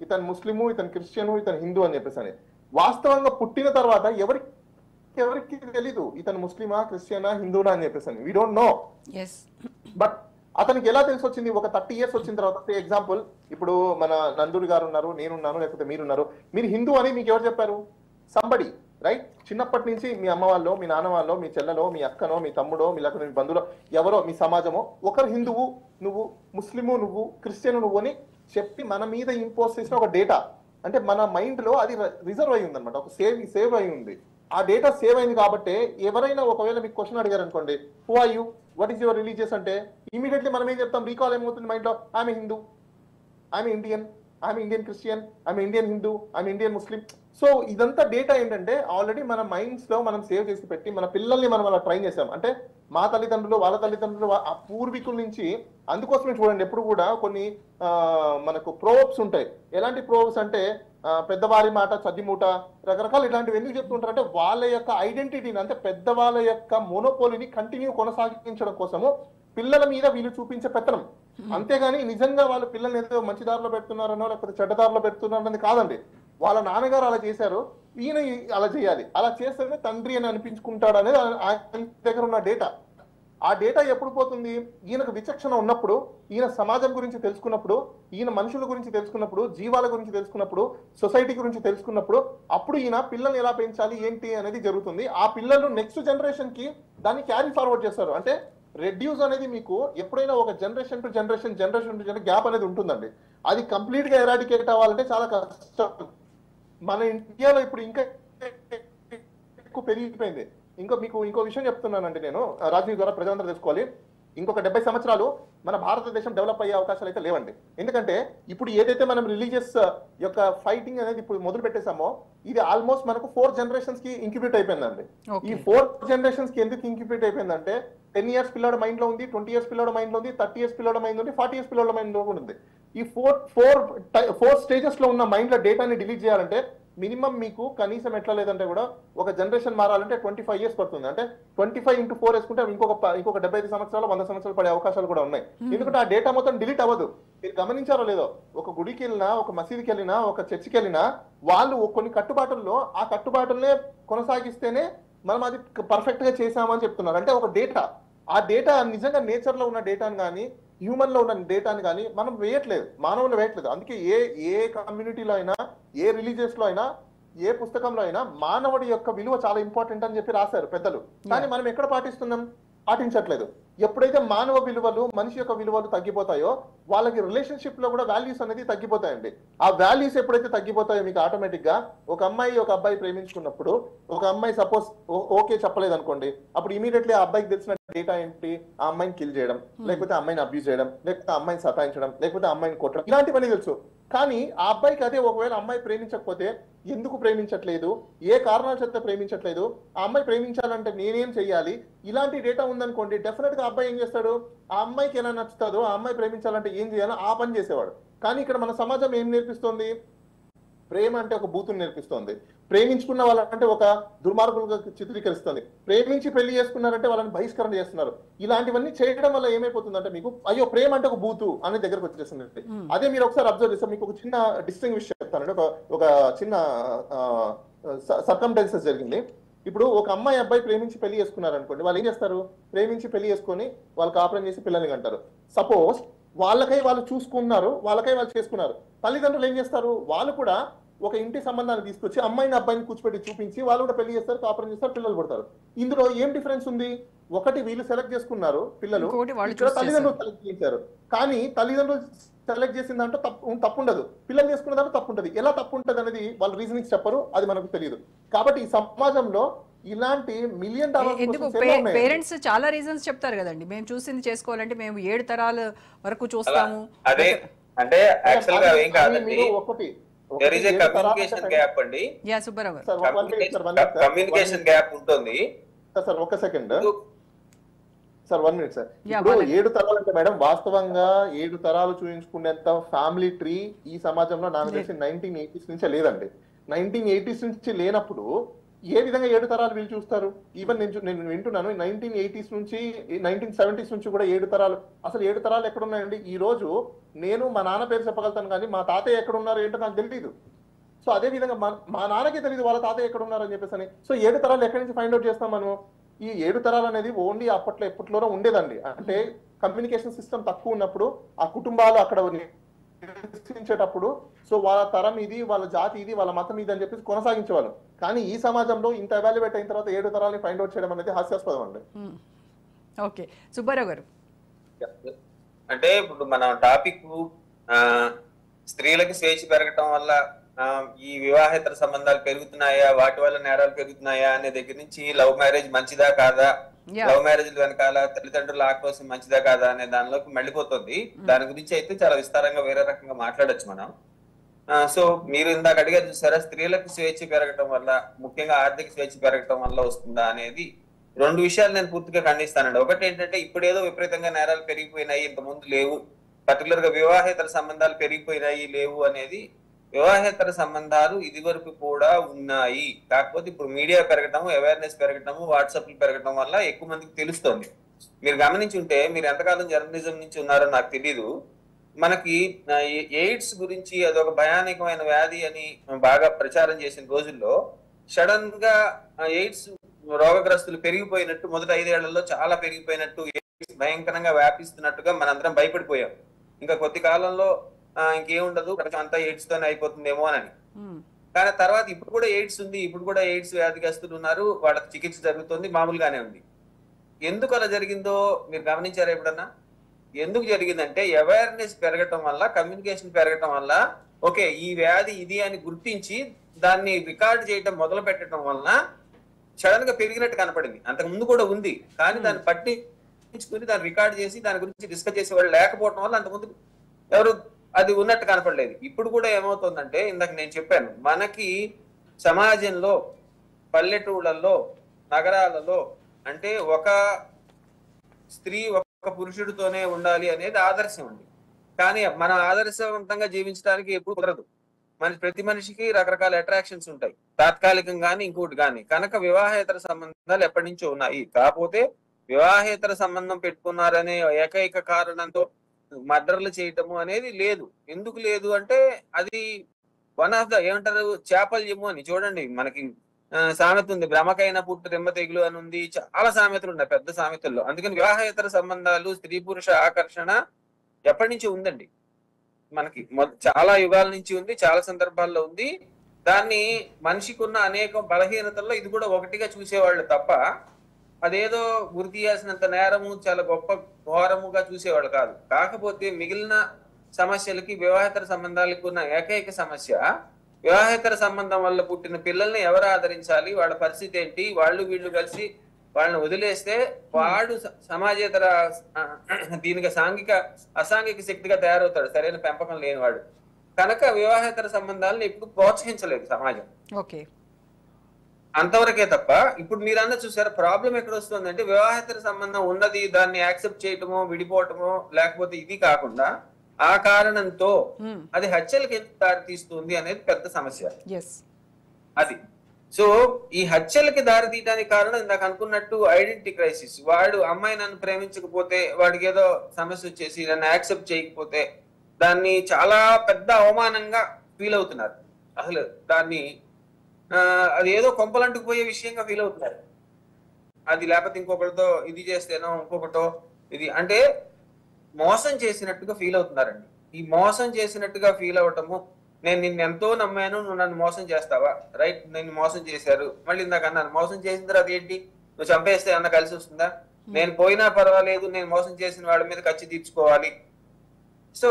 ఇతను ముస్లిము, ఇతను క్రిస్టియను, ఇతను హిందూ అని చెప్పేసి అని. వాస్తవంగా పుట్టిన తర్వాత ఎవరికి తెలీదు ఇతను ముస్లిమా, క్రిస్టియనా, హిందూనా అని చెప్పేసి అని. We don't know. బట్ అతనికి ఎలా తెలిసి వచ్చింది? ఒక 30 years వచ్చిన తర్వాత. ఎగ్జాంపుల్, ఇప్పుడు మన నందూరి గారు ఉన్నారు, నేనున్నాను, లేకపోతే మీరున్నారు. మీరు హిందూ అని మీకు ఎవరు చెప్పారు? Somebody, right? చిన్నప్పటి నుంచి మీ అమ్మ వాళ్ళు, మీ నాన్న వాళ్ళు, మీ చెల్లెలో, మీ అక్కనో, మీ తమ్ముడో, లేకపోతే మీ బంధువులో ఎవరో, మీ సమాజమో ఒకరు హిందువు నువ్వు, ముస్లిము నువ్వు, క్రిస్టియన్ నువ్వు అని చెప్పి మన మీద ఇంపోజ్ చేసిన ఒక డేటా. అంటే మన మైండ్ లో అది రిజర్వ్ అయి ఉంది అనమాట, ఒక సేవ్ అయి ఉంది. ఆ డేటా సేవ్ అయింది కాబట్టి ఎవరైనా ఒకవేళ మీకు క్వశ్చన్ అడిగారు అనుకోండి, who are you, what is your religious అంటే ఇమీడియట్లీ మనం ఏం చెప్తాం? రీకాల్ ఏమవుతుంది మైండ్ లో? I'm Hindu, I'm Indian, I'm Indian Christian, I'm Indian Hindu, I'm Indian Muslim. So ఇదంతా డేటా ఏంటంటే ఆల్రెడీ మన మైండ్స్ లో మనం సేవ్ చేసి పెట్టి మన పిల్లల్ని మనం అలా ట్రైన్ చేసాం. అంటే మా తల్లిదండ్రులు, వాళ్ళ తల్లిదండ్రులు, ఆ పూర్వీకుల నుంచి. అందుకోసమే చూడండి ఎప్పుడు కూడా కొన్ని మనకు ప్రోబ్స్ ఉంటాయి. ఎలాంటి ప్రోబ్స్ అంటే పెద్దవారి మాట చద్దిమూట, రకరకాలు ఇలాంటివి ఎందుకు చెప్తుంటారంటే వాళ్ళ యొక్క ఐడెంటిటీని, అంటే పెద్దవాళ్ళ యొక్క మోనోపోలీని కంటిన్యూ కొనసాగించడం కోసము పిల్లల మీద వీళ్ళు చూపించే పెత్తనం. అంతేగాని నిజంగా వాళ్ళు పిల్లల్ని ఏదో మంచి దారిలో పెడుతున్నారనో లేకపోతే చెడ్డ దారిలో పెడుతున్నారని కాదండి. వాళ్ళ నాన్నగారు అలా చేశారు, ఈయన అలా చేయాలి, అలా చేస్తేనే తండ్రి అని అనిపించుకుంటాడు అనేది ఆయన దగ్గర ఉన్న డేటా. ఆ డేటా ఎప్పుడు పోతుంది? ఈయనకు విచక్షణ ఉన్నప్పుడు, ఈయన సమాజం గురించి తెలుసుకున్నప్పుడు, ఈయన మనుషుల గురించి తెలుసుకున్నప్పుడు, జీవాల గురించి తెలుసుకున్నప్పుడు, సొసైటీ గురించి తెలుసుకున్నప్పుడు, అప్పుడు ఈయన పిల్లల్ని ఎలా పెంచాలి ఏంటి అనేది జరుగుతుంది. ఆ పిల్లలు నెక్స్ట్ జనరేషన్ కి దాన్ని క్యారీ ఫార్వర్డ్ చేస్తారు. అంటే రెడ్యూస్ అనేది మీకు ఎప్పుడైనా ఒక జనరేషన్ టు జనరేషన్ గ్యాప్ అనేది ఉంటుందండి. అది కంప్లీట్ గా ఎరాడికేట్ అవ్వాలంటే చాలా కష్టం. మన ఇండియాలో ఇప్పుడు ఇంకా ఎక్కువ పెరిగిపోయింది. ఇంకో విషయం చెప్తున్నానండి నేను, రాజనీతి ద్వారా ప్రజలందరూ తెలుసుకోవాలి. ఇంకొక 70 సంవత్సరాలు మన భారతదేశం డెవలప్ అయ్యే అవకాశాలు అయితే లేవండి. ఎందుకంటే ఇప్పుడు ఏదైతే మనం రిలీజియస్ యొక్క ఫైటింగ్ అనేది ఇప్పుడు మొదలు పెట్టేసామో, ఇది ఆల్మోస్ట్ మనకు 4 generations కి ఇంక్యుబేట్ అయిపోయిందండి. ఈ 4 generations కి ఎందుకు ఇంక్యుబేట్ అయిపోయిందంటే 10 years పిల్లల మైండ్ లో ఉంది, 20 years పిల్లల మైండ్ లో ఉంది, 30 years పిల్లల మైండ్ ఉంది, 40 years పిల్లల మైండ్ లో ఉంది. ఈ 4 stages లో ఉన్న మైండ్ లో డేటాని డిలీట్ చేయాలంటే మినిమం మీకు కనీసం ఎట్లా లేదంటే కూడా ఒక జనరేషన్ మారాలంటే 25 years పడుతుంది. అంటే 25 into 4 వేసుకుంటే ఇంకొక 75 సంవత్సరాలు 100 సంవత్సరాలు పడే అవకాశాలు కూడా ఉన్నాయి. ఎందుకంటే ఆ డేటా మొత్తం డిలీట్ అవ్వదు. మీరు గమనించారో లేదో, ఒక గుడికి వెళ్ళినా, ఒక మసీదుకి వెళ్ళినా, ఒక చర్చికి వెళ్ళినా వాళ్ళు కొన్ని కట్టుబాటుల్లో ఆ కట్టుబాటుల్నే కొనసాగిస్తేనే మనం అది పర్ఫెక్ట్ గా చేసామని చెప్తున్నారు. అంటే ఒక డేటా, ఆ డేటా నిజంగా నేచర్ లో ఉన్న డేటాను కానీ హ్యూమన్ లో ఉన్న డేటాని కానీ మనం వేయట్లేదు, మానవులు వేయట్లేదు. అందుకే ఏ కమ్యూనిటీలో అయినా, ఏ రిలీజియస్ లో అయినా, ఏ పుస్తకంలో అయినా మానవుడి యొక్క విలువ చాలా ఇంపార్టెంట్ అని చెప్పి రాశారు పెద్దలు. కానీ మనం ఎక్కడ పాటిస్తున్నాం? పాటించట్లేదు. ఎప్పుడైతే మానవ విలువలు, మనిషి యొక్క విలువలు తగ్గిపోతాయో వాళ్ళకి రిలేషన్షిప్ లో కూడా వాల్యూస్ అనేది తగ్గిపోతాయండి. ఆ వాల్యూస్ ఎప్పుడైతే తగ్గిపోతాయో మీకు ఆటోమేటిక్ గా ఒక అమ్మాయి ఒక అబ్బాయి ప్రేమించుకున్నప్పుడు, ఒక అమ్మాయి సపోజ్ ఓకే చెప్పలేదు అనుకోండి, అప్పుడు ఇమీడియట్లీ ఆ అబ్బాయికి తెలిసిన డేటా ఏంటి? ఆ అమ్మాయిని కిల్ చేయడం, లేకపోతే అమ్మాయిని అబ్యూజ్ చేయడం, లేకపోతే అమ్మాయిని సతాయించడం, లేకపోతే అమ్మాయిని కొట్టడం, ఇలాంటివన్నీ తెలుసు. కానీ ఆ అబ్బాయికి అదే ఒకవేళ అమ్మాయి ప్రేమించకపోతే ఎందుకు ప్రేమించట్లేదు, ఏ కారణాల చేత ప్రేమించట్లేదు, ఆ అమ్మాయి ప్రేమించాలంటే నేనేం చెయ్యాలి, ఇలాంటి డేటా ఉందనుకోండి, డెఫినెట్ గా అబ్బాయి ఏం చేస్తాడు? ఆ అమ్మాయికి ఎలా నచ్చుతుందో, ఆ అమ్మాయి ప్రేమించాలంటే ఏం చేయాలో ఆ పని చేసేవాడు. కానీ ఇక్కడ మన సమాజం ఏం నేర్పిస్తోంది? ప్రేమ అంటే ఒక బూతుని నేర్పిస్తోంది. ప్రేమించుకున్న వాళ్ళంటే ఒక దుర్మార్గులుగా చిత్రీకరిస్తుంది. ప్రేమించి పెళ్లి చేసుకున్నారంటే వాళ్ళని బహిష్కరణ చేస్తున్నారు. ఇలాంటివన్నీ చేయడం వల్ల ఏమైపోతుందంటే మీకు అయ్యో ప్రేమ అంటే ఒక బూతు అనే దగ్గరకు వచ్చేస్తుంది. అదే మీరు ఒకసారి అబ్జర్వ్ చేస్తే మీకు ఒక చిన్న డిస్టింగ్విష్ చెప్తానండి. ఒక చిన్న సర్కమ్టెన్సెస్ జరిగింది. ఇప్పుడు ఒక అమ్మాయి అబ్బాయి ప్రేమించి పెళ్లి చేసుకున్నారు అనుకోండి, వాళ్ళు ఏం చేస్తారు? ప్రేమించి పెళ్లి చేసుకొని వాళ్ళు కాపురం చేసి పిల్లల్ని కంటారు. సపోజ్ వాళ్ళకై వాళ్ళు చూసుకున్నారు, వాళ్ళకై వాళ్ళు చేసుకున్నారు. తల్లిదండ్రులు ఏం చేస్తారు? వాళ్ళు కూడా ఒక ఇంటి సంబంధాన్ని తీసుకొచ్చి అమ్మాయిని అబ్బాయిని కూర్చోబెట్టి చూపించి వాళ్ళు కూడా పెళ్లి చేస్తారు, కాపురం చేస్తారు, పిల్లలు పుడతారు. ఇందులో ఏం డిఫరెన్స్ ఉంది? ఒకటి వీళ్ళు సెలెక్ట్ చేసుకున్నారు పిల్లలు, ఇక్కడ తల్లిదండ్రులు సెలెక్ట్ చేశారు. కానీ తల్లిదండ్రులు సెలెక్ట్ చేసిన దాంట్లో తప్పు ఉండదు, పిల్లలు చేసుకున్న దాంట్లో తప్పు ఉంటుంది. ఎలా తప్పు ఉంటుంది అనేది వాళ్ళు రీజనింగ్స్ చెప్పరు, అది మనకు తెలియదు. కాబట్టి ఈ సమాజంలో ఇలాంటి $1 million పేరెంట్స్ చాలా రీజన్స్ చెప్తారు కదండి. మేము చూసింది చేసుకోవాలంటే మేము 7 తరాల వరకు చూస్తాము. అదే అంటే యాక్చువల్ గా ఏం కాదండి, there is a communication gap అండి. యా సుబ్బారావు గారు, కమ్యూనికేషన్ గ్యాప్ ఉంటుంది. సార్ ఒక్క సెకండ్ సార్, 1 minute సార్. ఇప్పుడు 7 తరాలు అంటే మేడం వాస్తవంగా 7 తరాలు చూపించుకునేంత ఫ్యామిలీ ట్రీ ఈ సమాజంలో నాకు తెలిసి 1980s నుంచే లేదండి. 1980s నుంచి లేనప్పుడు ఏ విధంగా 7 తరాలు వీళ్ళు చూస్తారు? ఈవెన్ నేను వింటున్నాను 1980s నుంచి 1970s నుంచి కూడా 7 తరాలు, అసలు 7 తరాలు ఎక్కడ ఉన్నాయండి? ఈ రోజు నేను మా నాన్న పేరు చెప్పగలుగుతాను కానీ మా తాతయ్య ఎక్కడ ఉన్నారు ఏంటో నాకు తెలియదు. సో అదే విధంగా మా నాన్నకే తెలియదు వాళ్ళ తాతయ్య ఎక్కడ ఉన్నారు అని చెప్పేసి. సో 7 తరాలు ఎక్కడి నుంచి ఫైండ్ అవుట్ చేస్తాం మనం? ఈ 7 తరాలు అనేది ఓన్లీ ఎప్పట్లోనే ఉండేదండి. అంటే కమ్యూనికేషన్ సిస్టమ్ తక్కువ ఉన్నప్పుడు ఆ కుటుంబాలు అక్కడ నివసించేటప్పుడు సో వాళ్ళ తరం ఇది, వాళ్ళ జాతి ఇది, వాళ్ళ మతం ఇది అని చెప్పేసి కొనసాగించేవాళ్ళు. కానీ ఈ సమాజంలో ఇంత ఎవాల్యుయేట్ అయిన తర్వాత 7 తరాలని ఫైండ్ అవుట్ చేయడం అనేది హాస్యాస్పదం అండి. ఓకే సుబ్బారావు గారు, అంటే ఇప్పుడు మన టాపిక్ స్త్రీలకి స్వేచ్ఛ పెరగటం వల్ల ఈ వివాహేతర సంబంధాలు పెరుగుతున్నాయా, వాటి వల్ల నేరాలు పెరుగుతున్నాయా అనే దగ్గర నుంచి లవ్ మ్యారేజ్ మంచిదా కాదా, లవ్ మ్యారేజ్ వెనకాల తల్లిదండ్రుల ఆక్రోశం మంచిదా కాదా అనే దానిలోకి మళ్ళీపోతుంది. దాని గురించి అయితే చాలా విస్తారంగా వేరే రకంగా మాట్లాడొచ్చు మనం. సో మీరు ఇందాక అడిగారు చూసారా, స్త్రీలకు స్వేచ్ఛ పెరగటం వల్ల, ముఖ్యంగా ఆర్థిక స్వేచ్ఛ పెరగటం వల్ల వస్తుందా అనేది 2 విషయాలు నేను పూర్తిగా ఖండిస్తానండి. ఒకటి ఏంటంటే ఇప్పుడు ఏదో విపరీతంగా నేరాలు పెరిగిపోయినాయి, ఇంతకుముందు లేవు, పర్టికులర్ గా వివాహేతర సంబంధాలు పెరిగిపోయినాయి లేవు అనేది. వివాహేతర సంబంధాలు ఇది వరకు కూడా ఉన్నాయి, కాకపోతే ఇప్పుడు మీడియా పెరగటము, అవేర్నెస్ పెరగటము, వాట్సాప్లు పెరగటం వల్ల ఎక్కువ మందికి తెలుస్తోంది. మీరు గమనించి ఉంటే, మీరు ఎంతకాలం జర్నలిజం నుంచి ఉన్నారో నాకు తెలీదు, మనకి ఎయిడ్స్ గురించి అదొక భయానకమైన వ్యాధి అని బాగా ప్రచారం చేసిన రోజుల్లో సడన్ గా ఎయిడ్స్ రోగగ్రస్తులు పెరిగిపోయినట్టు మొదటి 5 ఏళ్లలో చాలా పెరిగిపోయినట్టు, ఎయిడ్స్ భయంకరంగా వ్యాపిస్తున్నట్టుగా మనందరం భయపడిపోయాం. ఇంకా కొద్ది కాలంలో ఇంకేముండదు, ప్రపంచం అంతా ఎయిడ్స్ తోనే అయిపోతుందేమో అని. కానీ తర్వాత ఇప్పుడు కూడా ఎయిడ్స్ ఉంది, ఇప్పుడు కూడా ఎయిడ్స్ వ్యాధిగ్రస్తులు ఉన్నారు, వాళ్ళకి చికిత్స జరుగుతుంది, మామూలుగానే ఉంది. ఎందుకు అలా జరిగిందో మీరు గమనించారా ఎప్పుడన్నా? ఎందుకు జరిగిందంటే అవేర్నెస్ పెరగటం వల్ల, కమ్యూనికేషన్ పెరగటం వల్ల, ఓకే ఈ వ్యాధి ఇది అని గుర్తించి దాన్ని రికార్డ్ చేయటం మొదలు పెట్టడం వలన సడన్ గా పెరిగినట్టు కనపడింది. అంతకు ముందు కూడా ఉంది, కానీ దాన్ని పట్టించుకుని దాన్ని రికార్డ్ చేసి దాని గురించి డిస్కస్ చేసే వాళ్ళు లేకపోవడం వల్ల అంతకుముందు ఎవరు అది ఉన్నట్టు కనపడలేదు. ఇప్పుడు కూడా ఏమవుతుందంటే, ఇందాక నేను చెప్పాను, మనకి సమాజంలో పల్లెటూళ్ళల్లో నగరాలలో అంటే ఒక స్త్రీ ఒక పురుషుడితోనే ఉండాలి అనేది ఆదర్శం అండి. కానీ మనం ఆదర్శవంతంగా జీవించడానికి ఎప్పుడు కుదరదు. ప్రతి మనిషికి రకరకాల అట్రాక్షన్స్ ఉంటాయి, తాత్కాలికం కానీ ఇంకోటి కానీ. కనుక వివాహేతర సంబంధాలు ఎప్పటి నుంచో ఉన్నాయి. కాకపోతే వివాహేతర సంబంధం పెట్టుకున్నారనే ఏకైక కారణంతో మర్డర్లు చేయటము అనేది లేదు. ఎందుకు లేదు అంటే అది వన్ ఆఫ్ ద ఏమంటారు చాపల్యము అని. చూడండి మనకి సామెత ఉంది, భ్రమకైన పుట్టు రెమ్మ తెగులు అని ఉంది. చాలా సామెతలు ఉన్నాయి పెద్ద సామెతల్లో. అందుకని వివాహేతర సంబంధాలు, స్త్రీ పురుష ఆకర్షణ ఎప్పటి నుంచి ఉందండి, మనకి చాలా యుగాల నుంచి ఉంది, చాలా సందర్భాల్లో ఉంది. దాన్ని మనిషికి ఉన్న అనేక బలహీనతల్లో ఇది కూడా ఒకటిగా చూసేవాళ్ళు తప్ప అదేదో గురి తీయాల్సినంత నేరము, చాలా గొప్ప ఘోరముగా చూసేవాళ్ళు కాదు. కాకపోతే మిగిలిన సమస్యలకి వివాహేతర సంబంధాలకు ఉన్న ఏకైక సమస్య, వివాహేతర సంబంధం వల్ల పుట్టిన పిల్లల్ని ఎవరు ఆదరించాలి, వాళ్ళ పరిస్థితి ఏంటి, వాళ్ళు వీళ్ళు కలిసి వాళ్ళని వదిలేస్తే వాడు సమాజేతర దీనికి అసాంఘిక శక్తిగా తయారవుతాడు, సరైన పెంపకం లేనివాడు. కనుక వివాహేతర సంబంధాలను ఎప్పుడు ప్రోత్సహించలేదు సమాజం. అంతవరకే తప్ప ఇప్పుడు మీరన్నా చూసారా ప్రాబ్లం ఎక్కడ వస్తుందంటే, వివాహేతర సంబంధం ఉన్నది దాన్ని యాక్సెప్ట్ చేయటమో విడిపోవటమో లేకపోతే ఇది కాకుండా ఆ కారణంతో అది హత్యలకు ఎందుకు దారి తీస్తుంది అనేది పెద్ద సమస్య. అది సో ఈ హత్యలకి దారి తీయడానికి కారణం ఇందాక అనుకున్నట్టు ఐడెంటిటీ క్రైసిస్. వాడు అమ్మాయి నన్ను ప్రేమించకపోతే, వాడికి ఏదో సమస్య వచ్చేసి నన్ను యాక్సెప్ట్ చేయకపోతే దాన్ని చాలా పెద్ద అవమానంగా ఫీల్ అవుతున్నారు. అసలు దాన్ని అది ఏదో కొంపలంటుకు పోయే విషయంగా ఫీల్ అవుతున్నారు. అది లేకపోతే ఇంకొకరితో ఇది చేస్తేనో ఇంకొకటో ఇది అంటే మోసం చేసినట్టుగా ఫీల్ అవుతున్నారండి. ఈ మోసం చేసినట్టుగా ఫీల్ అవటము, నేను నిన్ను ఎంతో నమ్మాను, నువ్వు నన్ను మోసం చేస్తావా, రైట్, నేను మోసం చేశారు, మళ్ళీ ఇందాక అన్నాను మోసం చేసిన తర్వాత ఏంటి, నువ్వు చంపేస్తే అన్న కలిసి వస్తుందా, నేను పోయినా పర్వాలేదు, నేను మోసం చేసిన వాళ్ళ మీద ఖర్చు తీర్చుకోవాలి. సో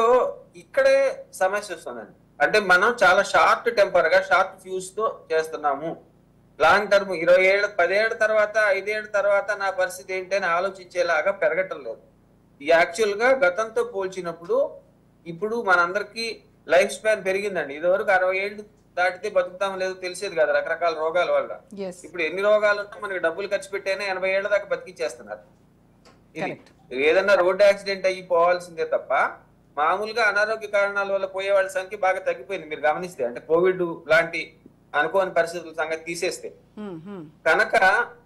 ఇక్కడే సమస్య వస్తుందండి. అంటే మనం చాలా షార్ట్ టెంపర్ గా, షార్ట్ ఫ్యూజ్ తో చేస్తున్నాము. లాంగ్ టర్మ్ 20 ఏళ్ళ 10 ఏళ్ల తర్వాత 5 ఏళ్ల తర్వాత నా పరిస్థితి ఏంటి అని ఆలోచించేలాగా పెరగటం లేదు. యాక్చువల్ గా గతంతో పోల్చినప్పుడు ఇప్పుడు మనందరికి లైఫ్ స్పాన్ పెరిగిందండి. ఇదివరకు 60 ఏళ్ళు దాటితే బతుకుతాం లేదో తెలిసేది కదా రకరకాల రోగాల వల్ల. ఇప్పుడు ఎన్ని రోగాలు ఉన్నా మనకి డబ్బులు ఖర్చు పెట్టేనే 80 ఏళ్ల దాకా బతికిచ్చేస్తున్నారు. ఇది ఏదన్నా రోడ్డు యాక్సిడెంట్ అయ్యి పోవాల్సిందే తప్ప మామూలుగా అనారోగ్య కారణాల వల్ల పోయే వాళ్ళ సంఖ్య బాగా తగ్గిపోయింది మీరు గమనిస్తే. అంటే కోవిడ్ లాంటి అనుకోని పరిస్థితుల సంగతి తీసేస్తే. కనుక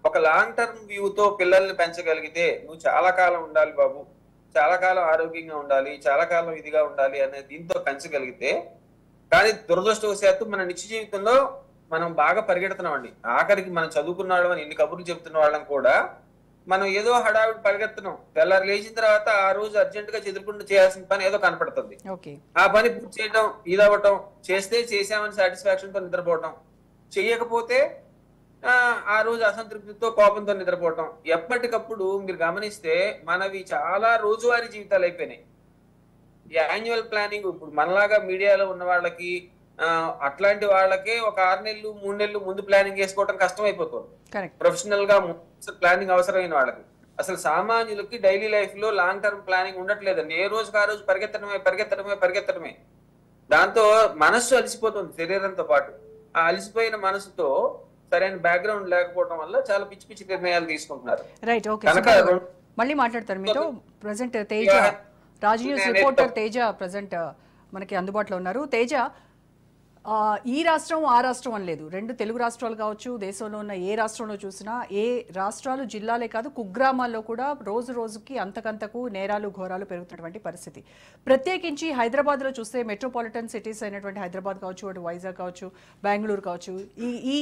ఒక లాంగ్ టర్మ్ వ్యూతో పిల్లల్ని పెంచగలిగితే నువ్వు చాలా కాలం ఉండాలి బాబు, చాలా కాలం ఆరోగ్యంగా ఉండాలి, చాలా కాలం ఇదిగా ఉండాలి అనే దీంతో పెంచగలిగితే. కానీ దురదృష్టవశాత్తు మన నిత్య జీవితంలో మనం బాగా పరిగెడుతున్నాం అండి. ఆఖరికి మనం చదువుకున్న వాళ్ళం అని ఇన్ని కబుర్లు చెప్తున్న వాళ్ళం కూడా మనం ఏదో హడావిడి పరిగెత్తనం. తెల్లారు లేచిన తర్వాత ఆ రోజు అర్జెంట్ గా చెదురుకుండా చేయాల్సిన పని ఏదో కనపడుతుంది. ఆ పని పూర్తి చేయడం, ఇదవ్వటం, చేస్తే చేసామని సాటిస్ఫాక్షన్ తో నిద్రపోవటం, చెయ్యకపోతే ఆ రోజు అసంతృప్తితో కోపంతో నిద్రపోవటం. ఎప్పటికప్పుడు మీరు గమనిస్తే మనవి చాలా రోజువారీ జీవితాలు అయిపోయినాయి. యాన్యువల్ ప్లానింగ్ ఇప్పుడు మనలాగా మీడియాలో ఉన్న వాళ్ళకి అట్లాంటి వాళ్ళకే ఒక 6 నెలలు 3 నెలలు ముందు ప్లానింగ్ చేసుకోవడం కష్టం అయిపోతుంది. ప్రొఫెషనల్ గా ప్లానింగ్ అవసరమైన వాళ్ళకి. అసలు సామాన్యులకి డైలీ లైఫ్ లో లాంగ్ టర్మ్ ప్లానింగ్ ఉండట్లేదండి. ఏ రోజుకి ఆ రోజు పరిగెత్తడమే. దాంతో మనస్సు అలసిపోతుంది శరీరంతో పాటు. ఆ అలసిపోయిన మనసుతో సరైన బ్యాక్గ్రౌండ్ లేకపోవడం వల్ల చాలా పిచ్చి పిచ్చి నిర్ణయాలు తీసుకుంటున్నారు. రైట్, ఓకే, మళ్ళీ మాట్లాడతారు మీతో. Present Teja, Raj news reporter Teja present మనకి అందుబాటులో ఉన్నారు. తేజ, ఈ రాష్ట్రం ఆ రాష్ట్రం అని లేదు, రెండు తెలుగు రాష్ట్రాలు కావచ్చు, దేశంలో ఉన్న ఏ రాష్ట్రంలో చూసినా ఏ రాష్ట్రాలు జిల్లాలే కాదు కుగ్రామాల్లో కూడా రోజు రోజుకి అంతకంతకు నేరాలు ఘోరాలు పెరుగుతున్నటువంటి పరిస్థితి. ప్రత్యేకించి హైదరాబాద్లో చూస్తే మెట్రోపాలిటన్ సిటీస్ అయినటువంటి హైదరాబాద్ కావచ్చు, అటు వైజాగ్ కావచ్చు, బెంగళూరు కావచ్చు, ఈ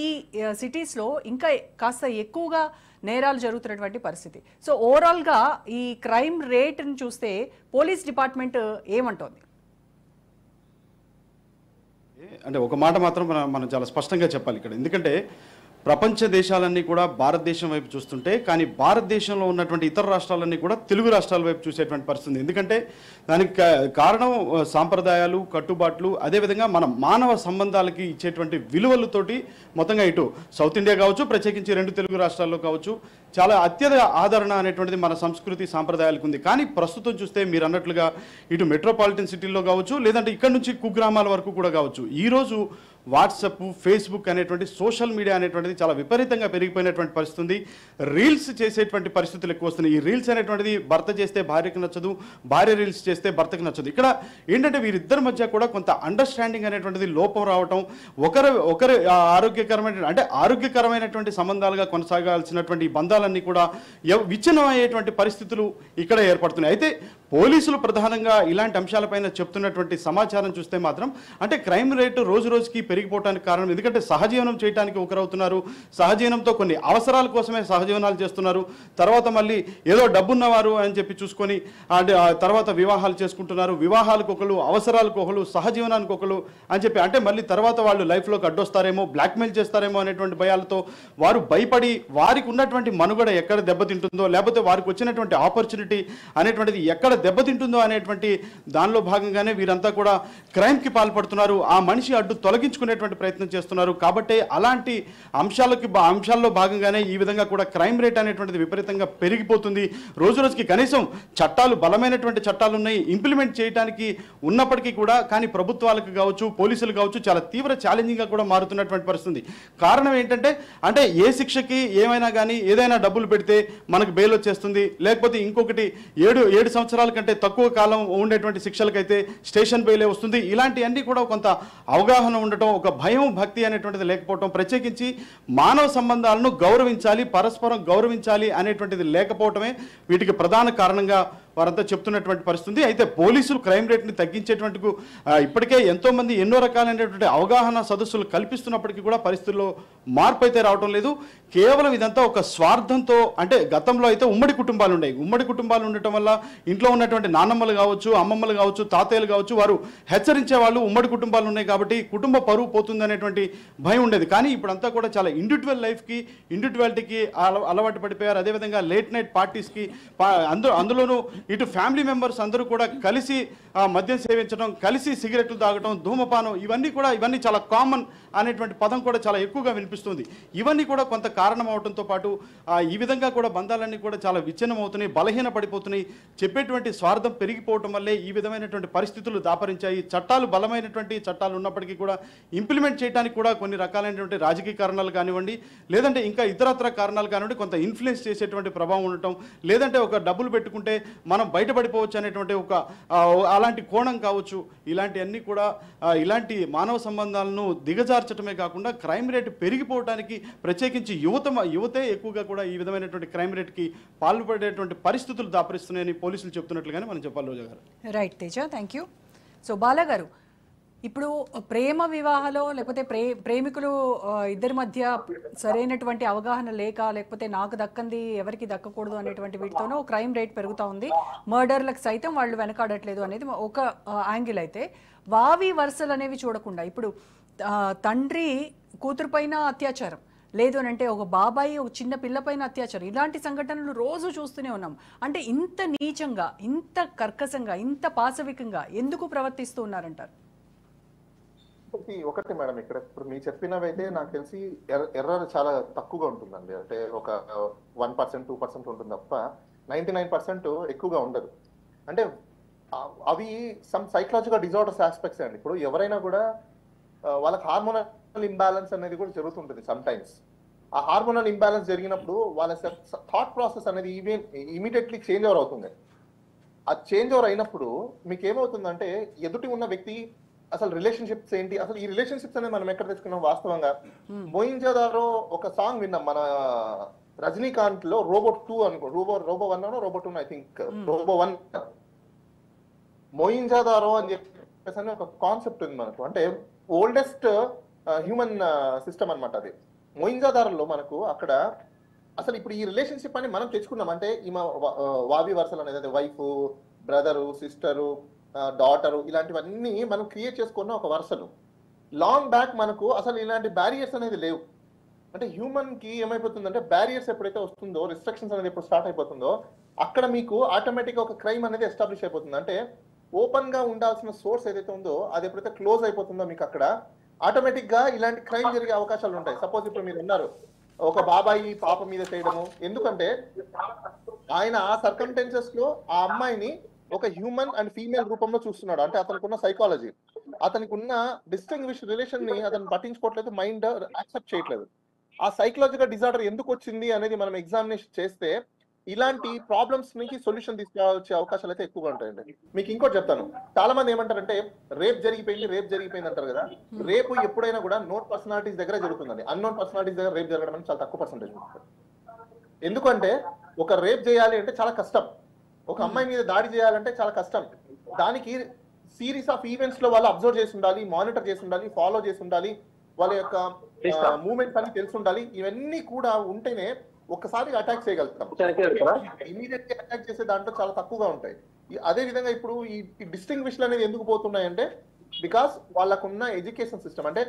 సిటీస్లో ఇంకా కాస్త ఎక్కువగా నేరాలు జరుగుతున్నటువంటి పరిస్థితి. సో ఓవరాల్గా ఈ క్రైమ్ రేట్ని చూస్తే పోలీస్ డిపార్ట్మెంట్ ఏమంటోంది? అంటే ఒక మాట మాత్రం మనం చాలా స్పష్టంగా చెప్పాలి ఇక్కడ. ఎందుకంటే ప్రపంచ దేశాలన్నీ కూడా భారతదేశం వైపు చూస్తుంటే, కానీ భారతదేశంలో ఉన్నటువంటి ఇతర రాష్ట్రాలన్నీ కూడా తెలుగు రాష్ట్రాల వైపు చూసేటువంటి పరిస్థితి. ఎందుకంటే దానికి కారణం సాంప్రదాయాలు, కట్టుబాట్లు, అదేవిధంగా మన మానవ సంబంధాలకి ఇచ్చేటువంటి విలువలతోటి మొత్తంగా ఇటు సౌత్ ఇండియా కావచ్చు, ప్రత్యేకించి రెండు తెలుగు రాష్ట్రాల్లో కావచ్చు, చాలా అత్యధిక ఆదరణ అనేటువంటిది మన సంస్కృతి సాంప్రదాయాలకు ఉంది. కానీ ప్రస్తుతం చూస్తే మీరు అన్నట్లుగా ఇటు మెట్రోపాలిటన్ సిటీల్లో కావచ్చు, లేదంటే ఇక్కడ నుంచి కుగ్రామాల వరకు కూడా కావచ్చు, ఈరోజు వాట్సప్, ఫేస్బుక్ అనేటువంటి సోషల్ మీడియా అనేటువంటిది చాలా విపరీతంగా పెరిగిపోయినటువంటి పరిస్థితి ఉంది. రీల్స్ చేసేటువంటి పరిస్థితులు ఎక్కువ వస్తున్నాయి. ఈ రీల్స్ అనేటువంటిది భర్త చేస్తే భార్యకి నచ్చదు, భార్య రీల్స్ చేస్తే భర్తకి నచ్చదు. ఇక్కడ ఏంటంటే వీరిద్దరి మధ్య కూడా కొంత అండర్స్టాండింగ్ అనేటువంటిది లోపం రావటం, ఒకరి ఆరోగ్యకరమైనటువంటి సంబంధాలుగా కొనసాగాల్సినటువంటి బంధాలన్నీ కూడా విచ్ఛిన్నం అయ్యేటువంటి పరిస్థితులు ఇక్కడ ఏర్పడుతున్నాయి. అయితే పోలీసులు ప్రధానంగా ఇలాంటి అంశాలపైన చెప్తున్నటువంటి సమాచారం చూస్తే మాత్రం అంటే క్రైమ్ రేటు రోజు రోజుకి పెరిగిపోవడానికి కారణం, ఎందుకంటే సహజీవనం చేయడానికి ఒకరవుతున్నారు, సహజీవనంతో కొన్ని అవసరాల కోసమే సహజీవనాలు చేస్తున్నారు, తర్వాత మళ్ళీ ఏదో డబ్బున్నవారు అని చెప్పి చూసుకొని తర్వాత వివాహాలు చేసుకుంటున్నారు, వివాహాలకు ఒకరు, అవసరాలకు ఒకరు, సహజీవనానికి ఒకరు అని చెప్పి, అంటే మళ్ళీ తర్వాత వాళ్ళు లైఫ్లోకి అడ్డొస్తారేమో, బ్లాక్మెయిల్ చేస్తారేమో అనేటువంటి భయాలతో వారు భయపడి వారికి ఉన్నటువంటి మనుగడ ఎక్కడ దెబ్బతింటుందో, లేకపోతే వారికి వచ్చినటువంటి ఆపర్చునిటీ అనేటువంటిది ఎక్కడ దెబ్బతింటుందో అనేటువంటి దానిలో భాగంగానే వీరంతా కూడా క్రైమ్కి పాల్పడుతున్నారు. ఆ మనిషి అడ్డు తొలగించుకునేటువంటి ప్రయత్నం చేస్తున్నారు. కాబట్టి అలాంటి అంశాల్లో భాగంగానే ఈ విధంగా కూడా క్రైమ్ రేట్ అనేటువంటిది విపరీతంగా పెరిగిపోతుంది. రోజు రోజుకి కనీసం చట్టాలు, బలమైనటువంటి చట్టాలు ఉన్నాయి, ఇంప్లిమెంట్ చేయడానికి ఉన్నప్పటికీ కూడా కానీ ప్రభుత్వాలకు కావచ్చు, పోలీసులు కావచ్చు చాలా తీవ్ర ఛాలెంజింగ్గా కూడా మారుతున్నటువంటి పరిస్థితి. కారణం ఏంటంటే అంటే ఏ శిక్షకి ఏమైనా కానీ ఏదైనా డబ్బులు పెడితే మనకు బెయిల్ వచ్చేస్తుంది, లేకపోతే ఇంకొకటి 7 సంవత్సరాల కంటే తక్కువ కాలం ఉండేటువంటి శిక్షలకైతే స్టేషన్ బెయిలే వస్తుంది. ఇలాంటివన్నీ కూడా కొంత అవగాహన ఉండటం, ఒక భయం, భక్తి అనేటువంటిది లేకపోవటం, ప్రత్యేకించి మానవ సంబంధాలను గౌరవించాలి, పరస్పరం గౌరవించాలి అనేటువంటిది లేకపోవటమే వీటికి ప్రధాన కారణంగా వారంతా చెప్తున్నటువంటి పరిస్థితి. అయితే పోలీసులు క్రైమ్ రేట్ని తగ్గించేటువంటి ఇప్పటికే ఎంతోమంది ఎన్నో రకాలైనటువంటి అవగాహన సదస్సులు కల్పిస్తున్నప్పటికీ కూడా పరిస్థితుల్లో మార్పు అయితే రావటం లేదు. కేవలం ఇదంతా ఒక స్వార్థంతో, అంటే గతంలో అయితే ఉమ్మడి కుటుంబాలు ఉండేవి. ఉమ్మడి కుటుంబాలు ఉండటం వల్ల ఇంట్లో ఉన్నటువంటి నాన్నమ్మలు కావచ్చు, అమ్మమ్మలు కావచ్చు, తాతయ్యలు కావచ్చు, వారు హెచ్చరించే వాళ్ళు ఉమ్మడి కుటుంబాలు ఉన్నాయి కాబట్టి కుటుంబ పరువు పోతుంది అనేటువంటి భయం ఉండేది. కానీ ఇప్పుడంతా కూడా చాలా ఇండివిజువాలిటీకి అలవాటు పడిపోయారు. అదేవిధంగా లేట్ నైట్ పార్టీస్కి, అందులోనూ ఇటు ఫ్యామిలీ మెంబర్స్ అందరూ కూడా కలిసి మద్యం సేవించడం, కలిసి సిగరెట్లు తాగడం, ధూమపానం, ఇవన్నీ చాలా కామన్ అనేటువంటి పదం కూడా చాలా ఎక్కువగా వినిపిస్తుంది. ఇవన్నీ కూడా కొంత కారణం అవడంతో పాటు ఈ విధంగా కూడా బంధాలన్నీ కూడా చాలా విచ్ఛిన్నం అవుతున్నాయి, బలహీన పడిపోతున్నాయి. చెప్పేటువంటి స్వార్థం పెరిగిపోవటం వల్లే ఈ విధమైనటువంటి పరిస్థితులు దాపరించాయి. చట్టాలు, బలమైనటువంటి చట్టాలు ఉన్నప్పటికీ కూడా ఇంప్లిమెంట్ చేయడానికి కూడా కొన్ని రకాలైనటువంటి రాజకీయ కారణాలు కానివ్వండి, లేదంటే ఇంకా ఇతరత్ర కారణాలు కానివ్వండి, కొంత ఇన్ఫ్లుయెన్స్ చేసేటువంటి ప్రభావం ఉండటం, లేదంటే ఒక డబ్బులు పెట్టుకుంటే మనం బయటపడిపోవచ్చు అనేటువంటి అలాంటి కోణం కావచ్చు. ఇలాంటివన్నీ కూడా ఇలాంటి మానవ సంబంధాలను దిగజార్చడమే కాకుండా క్రైమ్ రేట్ పెరిగిపోవడానికి ప్రత్యేకించి యువతే ఎక్కువగా కూడా ఈ విధమైనటువంటి క్రైమ్ రేట్కి పాల్పడేటువంటి పరిస్థితులు దాపరిస్తున్నాయని పోలీసులు చెప్తున్నట్లుగానే మనం చెప్పాలి. రోజా గారు. Right Teja, thank you. So Bala గారు, ఇప్పుడు ప్రేమ వివాహాలో లేకపోతే ప్రేమికులు ఇద్దరి మధ్య సరైనటువంటి అవగాహన లేకపోతే నాకు దక్కంది ఎవరికి దక్కకూడదు అనేటువంటి వీటితోనూ క్రైమ్ రేట్ పెరుగుతూ ఉంది. మర్డర్లకు సైతం వాళ్ళు వెనకాడట్లేదు అనేది ఒక యాంగిల్ అయితే, వావి వరుసలు అనేవి చూడకుండా ఇప్పుడు తండ్రి కూతురు పైన అత్యాచారం, లేదు అని అంటే ఒక బాబాయి ఒక చిన్న పిల్ల పైన అత్యాచారం, ఇలాంటి సంఘటనలు రోజు చూస్తూనే ఉన్నాం. అంటే ఇంత నీచంగా, ఇంత కర్కశంగా, ఇంత పాశవికంగా ఎందుకు ప్రవర్తిస్తూ ఉన్నారంటారు? ఒకటి మేడం, ఇక్కడ ఇప్పుడు మీరు చెప్పినవైతే నాకు తెలిసి ఎర్రర్ చాలా తక్కువగా ఉంటుందండి. అంటే ఒక 1%, 2% ఉంటుంది తప్ప 99% ఎక్కువగా ఉండదు. అంటే అవి సమ్ సైకలాజికల్ డిజార్డర్స్ ఆస్పెక్ట్స్ అండి. ఇప్పుడు ఎవరైనా కూడా వాళ్ళకి హార్మోనల్ ఇంబ్యాలెన్స్ అనేది కూడా జరుగుతుంటుంది సమ్ టైమ్స్. ఆ హార్మోనల్ ఇంబ్యాలెన్స్ జరిగినప్పుడు వాళ్ళ థాట్ ప్రాసెస్ అనేది ఇమీడియట్లీ చేంజ్ ఓవర్ అవుతుంది. ఆ చేంజ్ ఓవర్ అయినప్పుడు మీకు ఏమవుతుందంటే ఎదుటి ఉన్న వ్యక్తి అసలు రిలేషన్షిప్స్ ఏంటి, అసలు ఈ రిలేషన్షిప్స్ అనేది మనం ఎక్కడ తెచ్చుకున్నాం వాస్తవంగా. మోయింజాదారో ఒక సాంగ్ విన్నాం మన రజనీకాంత్ లో, రోబోట్ 2 అనుకో, robo 1 robo 2 I think, robo 1. Mohenjodaro అని చెప్పేసి ఒక కాన్సెప్ట్ ఉంది మనకు, అంటే ఓల్డెస్ట్ హ్యూమన్ సిస్టమ్ అనమాట అది. మోయింజాదారోలో మనకు అక్కడ అసలు ఇప్పుడు ఈ రిలేషన్షిప్ అని మనం తెచ్చుకున్నాం, అంటే ఈమె వావి వరుసలు అనేది వైఫ్, బ్రదరు, సిస్టరు, డాటరు, ఇలాంటివన్నీ మనం క్రియేట్ చేసుకున్న ఒక వరుసలు. లాంగ్ బ్యాక్ మనకు అసలు ఇలాంటి బ్యారియర్స్ అనేది లేవు. అంటే హ్యూమన్ కి ఏమైపోతుందంటే బ్యారియర్స్ ఎప్పుడైతే వస్తుందో, రిస్ట్రిక్షన్స్ అనేది ఎప్పుడు స్టార్ట్ అయిపోతుందో, అక్కడ మీకు ఆటోమేటిక్ ఒక క్రైమ్ అనేది ఎస్టాబ్లిష్ అయిపోతుంది. అంటే ఓపెన్ గా ఉండాల్సిన సోర్స్ ఏదైతే ఉందో అది ఎప్పుడైతే క్లోజ్ అయిపోతుందో మీకు అక్కడ ఆటోమేటిక్ గా ఇలాంటి క్రైమ్ జరిగే అవకాశాలు ఉంటాయి. సపోజ్ ఇప్పుడు మీరు ఉన్నారు, ఒక బాబాయి పాప మీద చేయడము, ఎందుకంటే ఆయన ఆ సర్కమ్టెన్సెస్ లో ఆ అమ్మాయిని ఒక హ్యూమన్ అండ్ ఫీమేల్ రూపంలో చూస్తున్నాడు. అంటే అతనికి ఉన్న సైకాలజీ, అతనికి ఉన్న డిస్టింగ్విష్ రిలేషన్ ని అతను పట్టించుకోవట్లేదు, మైండ్ యాక్సెప్ట్ చేయట్లేదు. ఆ సైకలాజికల్ డిజార్డర్ ఎందుకు వచ్చింది అనేది మనం ఎగ్జామినేషన్ చేస్తే ఇలాంటి ప్రాబ్లమ్స్ నుంచి సొల్యూషన్ తీసుకురావచ్చే అవకాశాలు అయితే ఎక్కువగా ఉంటాయండి. మీకు ఇంకోటి చెప్తాను, చాలా మంది ఏమంటారంటే రేప్ జరిగిపోయింది అంటారు కదా. రేపు ఎప్పుడైనా కూడా నోన్ పర్సనాలిటీస్ దగ్గర జరుగుతుందండి, అన్నోన్ పర్సనాలిటీస్ దగ్గర రేప్ జరగడం అనేది చాలా తక్కువ పర్సెంటేజ్ ఉంటుంది. ఎందుకంటే ఒక రేప్ చేయాలి అంటే చాలా కష్టం, ఒక అమ్మాయి మీద దాడి చేయాలంటే చాలా కష్టం. దానికి సిరీస్ ఆఫ్ ఈవెంట్స్ లో వాళ్ళు అబ్జర్వ్ చేసి ఉండాలి, మానిటర్ చేసి ఉండాలి, ఫాలో చేసి ఉండాలి, వాళ్ళ యొక్క మూవ్మెంట్స్ అన్ని తెలిసి ఉండాలి. ఇవన్నీ కూడా ఉంటేనే ఒక్కసారి అటాక్ చేయగలుగుతాం. ఇమీడియట్ గా అటాక్ చేసే దాంట్లో చాలా తక్కువగా ఉంటాయి. అదే విధంగా ఇప్పుడు ఈ డిస్టింగ్విష్లు అనేది ఎందుకు పోతున్నాయంటే బికాస్ వాళ్ళకున్న ఎడ్యుకేషన్ సిస్టమ్, అంటే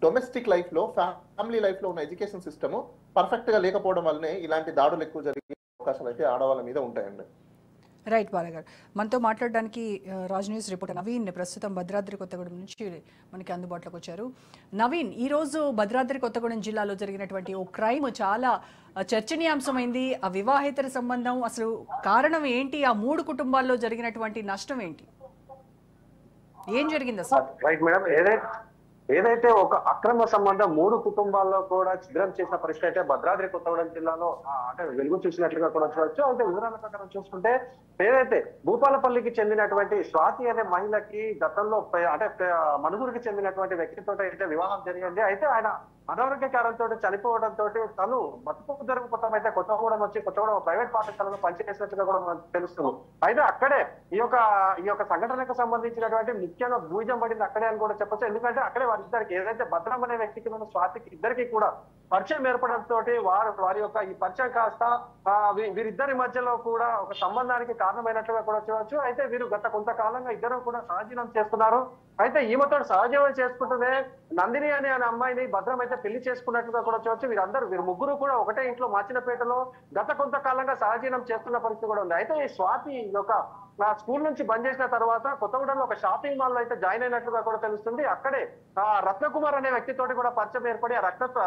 డొమెస్టిక్ లైఫ్ లో, ఫ్యామిలీ లైఫ్ లో ఉన్న ఎడ్యుకేషన్ సిస్టమ్ పర్ఫెక్ట్ గా లేకపోవడం వల్లనే ఇలాంటి దాడులు ఎక్కువ జరిగే అవకాశాలు అయితే ఆడవాళ్ళ మీద ఉంటాయండి. రైట్ బాలగారు, మనతో మాట్లాడడానికి రాజ్ న్యూస్ రిపోర్టర్ నవీన్ ప్రస్తుతం భద్రాద్రి కొత్తగూడెం నుంచి మనకి అందుబాటులోకి వచ్చారు. నవీన్, ఈరోజు భద్రాద్రి కొత్తగూడెం జిల్లాలో జరిగినటువంటి ఓ క్రైమ్ చాలా చర్చనీయాంశమైంది. ఆ వివాహేతర సంబంధం, అసలు కారణం ఏంటి, ఆ 3 కుటుంబాల్లో జరిగినటువంటి నష్టం ఏంటి, ఏం జరిగింది అసలు? రైట్ మేడం, ఏదైతే ఒక అక్రమ సంబంధం 3 కుటుంబాల్లో కూడా ఛిద్రం చేసిన పరిస్థితి అయితే భద్రాద్రి కొత్తగూడెం జిల్లాలో అంటే వెలుగు చూసినట్లుగా కూడా చూడొచ్చు. అయితే వివరాల ప్రకారం చూసుకుంటే ఏదైతే భూపాలపల్లికి చెందినటువంటి స్వాతి అనే మహిళకి గతంలో అంటే మనుగురికి చెందినటువంటి వ్యక్తితో అయితే వివాహం జరిగింది. అయితే ఆయన అనారోగ్య కారణంతో చనిపోవడంతో తను బతుకు తెరువు కోసం అయితే కొత్తగూడెం ప్రైవేట్ పాఠశాలలో పనిచేసినట్టుగా కూడా మనకు తెలుస్తుంది. అయితే అక్కడే ఈ యొక్క సంఘటనకు సంబంధించినటువంటి ముఖ్యంగా భూజం పడింది అక్కడే అని కూడా చెప్పొచ్చు. ఎందుకంటే అక్కడే వారిద్దరికి, ఏదైతే భద్రం అనే వ్యక్తికి మన స్వాతికి ఇద్దరికి కూడా పరిచయం ఏర్పడంతో వారి యొక్క ఈ పరిచయం కాస్త వీరిద్దరి మధ్యలో కూడా ఒక సంబంధానికి కారణమైనట్లుగా కూడా చూడవచ్చు. అయితే వీరు గత కొంతకాలంగా ఇద్దరు కూడా సహజీవనం చేస్తున్నారు. అయితే ఈమెతో సహజీవనం చేసుకుంటూనే నందిని అనే అమ్మాయిని భద్రం అయితే పెళ్లి చేసుకున్నట్టుగా కూడా చూడవచ్చు. వీరు ముగ్గురు కూడా ఒకటే ఇంట్లో మాచినపేటలో గత కొంతకాలంగా సహజీవనం చేస్తున్న పరిస్థితి కూడా ఉంది. అయితే ఈ స్వాతి యొక్క స్కూల్ నుంచి బంద్ చేసిన తర్వాత కొత్తగూడెంలో ఒక షాపింగ్ మాల్ లో అయితే జాయిన్ అయినట్లుగా కూడా తెలుస్తుంది. అక్కడే రత్నకుమార్ అనే వ్యక్తితోటి కూడా పరిచయం ఏర్పడి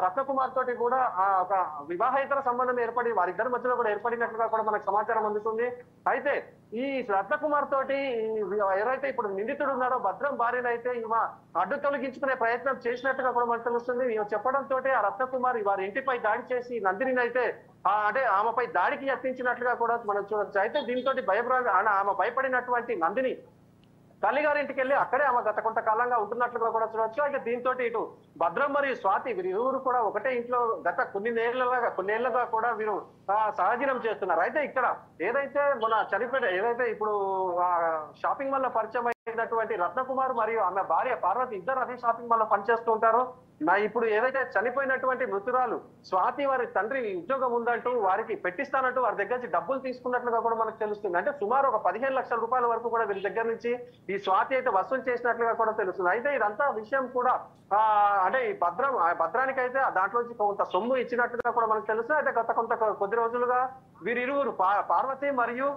రత్నకుమార్ తోటి కూడా ఒక వివాహేతర సంబంధం ఏర్పడి వారిద్దరి మధ్యలో కూడా ఏర్పడినట్లుగా కూడా మనకు సమాచారం అందుతుంది. అయితే ఈ రత్నకుమార్ తోటి ఎవరైతే ఇప్పుడు నిందితుడు ఉన్నారో భద్రం భార్యను అయితే ఈమె అడ్డు తొలగించుకునే ప్రయత్నం చేసినట్టుగా కూడా మనకు తెలుస్తుంది. ఈమె చెప్పడంతో ఆ రత్నకుమార్ వారి ఇంటిపై దాడి చేసి నందిని అయితే అంటే ఆమెపై దాడికి యత్నించినట్లుగా కూడా మనం చూడొచ్చు. అయితే దీంతో ఆమె భయపడినటువంటి నందిని తల్లిగారింటికి వెళ్ళి అక్కడే ఆమె గత కొంతకాలంగా ఉంటున్నట్లుగా కూడా చూడొచ్చు. అయితే దీంతో ఇటు భద్రం మరియు స్వాతి వీరు కూడా ఒకటే ఇంట్లో గత కొన్నేళ్లుగా కూడా వీరు సహజీవనం చేస్తున్నారు. అయితే ఇక్కడ ఏదైతే మన ఏదైతే ఇప్పుడు షాపింగ్ మాల్ లో పరిచయం అయినటువంటి రత్నకుమార్ మరియు ఆమె భార్య పార్వతి ఇద్దరు అదే షాపింగ్ మాల్ లో పనిచేస్తూ ఉంటారు. ఇప్పుడు ఏదైతే చనిపోయినటువంటి మృతురాలు స్వాతి వారి తండ్రి ఉద్యోగం ఉందంటూ వారికి పెట్టిస్తానంటూ వారి దగ్గర నుంచి డబ్బులు తీసుకున్నట్లుగా కూడా మనకు తెలుస్తుంది. అంటే సుమారు ఒక 15 లక్షల రూపాయల వరకు కూడా వీరి దగ్గర నుంచి ఈ స్వాతి అయితే వసూలు చేసినట్లుగా కూడా తెలుస్తుంది. అయితే ఇదంతా విషయం కూడా అంటే ఈ భద్రానికి అయితే దాంట్లో నుంచి కొంత సొమ్ము ఇచ్చినట్టుగా కూడా మనకు తెలుస్తుంది. అయితే గత కొద్ది రోజులుగా వీరిరువురు పార్వతి మరియు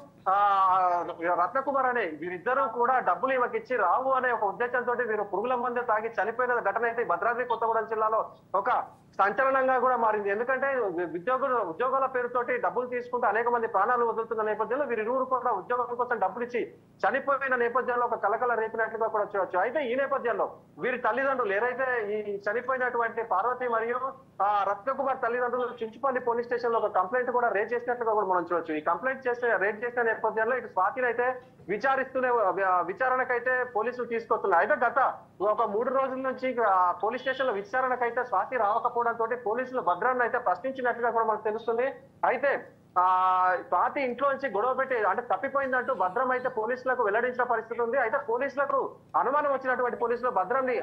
రత్నకుమార్ అనే వీరిద్దరూ కూడా డబ్బులు ఇవ్వకిచ్చి రావు అనే ఒక ఉద్దేశంతో వీరు పురుగుల మందు తాగి చనిపోయిన ఘటన అయితే భద్రాద్రి కొత్తగూడెం జిల్లాలో ఒక సంచలనంగా కూడా మారింది. ఎందుకంటే ఉద్యోగాల పేరుతోటి డబ్బులు తీసుకుంటూ అనేక మంది ప్రాణాలు వదులుతున్న నేపథ్యంలో వీరిరువురు కూడా ఉద్యోగం కోసం డబ్బులు ఇచ్చి చనిపోయిన నేపథ్యంలో ఒక కలకల రేపినట్లుగా కూడా చూడవచ్చు. అయితే ఈ నేపథ్యంలో వీరి తల్లిదండ్రులు ఏదైతే ఈ చనిపోయినటువంటి పార్వతి మరియు రత్నకుమార్ తల్లిదండ్రులు చించుపల్లి పోలీస్ స్టేషన్ లో ఒక కంప్లైంట్ కూడా రేజ్ చేసినట్లుగా కూడా మనం చూడవచ్చు. ఈ కంప్లైంట్ రేజ్ చేసిన నేపథ్యంలో ఇటు స్వాతిని అయితే విచారణకు విచారణకైతే పోలీసులు తీసుకొస్తున్నారు. అయితే గత ఒక 3 రోజుల నుంచి పోలీస్ స్టేషన్ లో విచారణకైతే స్వాతి రావకపోవడంతో పోలీసులు భద్రాన్ని అయితే ప్రశ్నించినట్లుగా కూడా మనకు తెలుస్తుంది. అయితే స్వాతి ఇంట్లో నుంచి గొడవ పెట్టి అంటే తప్పిపోయిందంటూ భద్రం అయితే పోలీసులకు వెల్లడించిన పరిస్థితి ఉంది. అయితే పోలీసులకు అనుమానం వచ్చినటువంటి పోలీసులు భద్రంని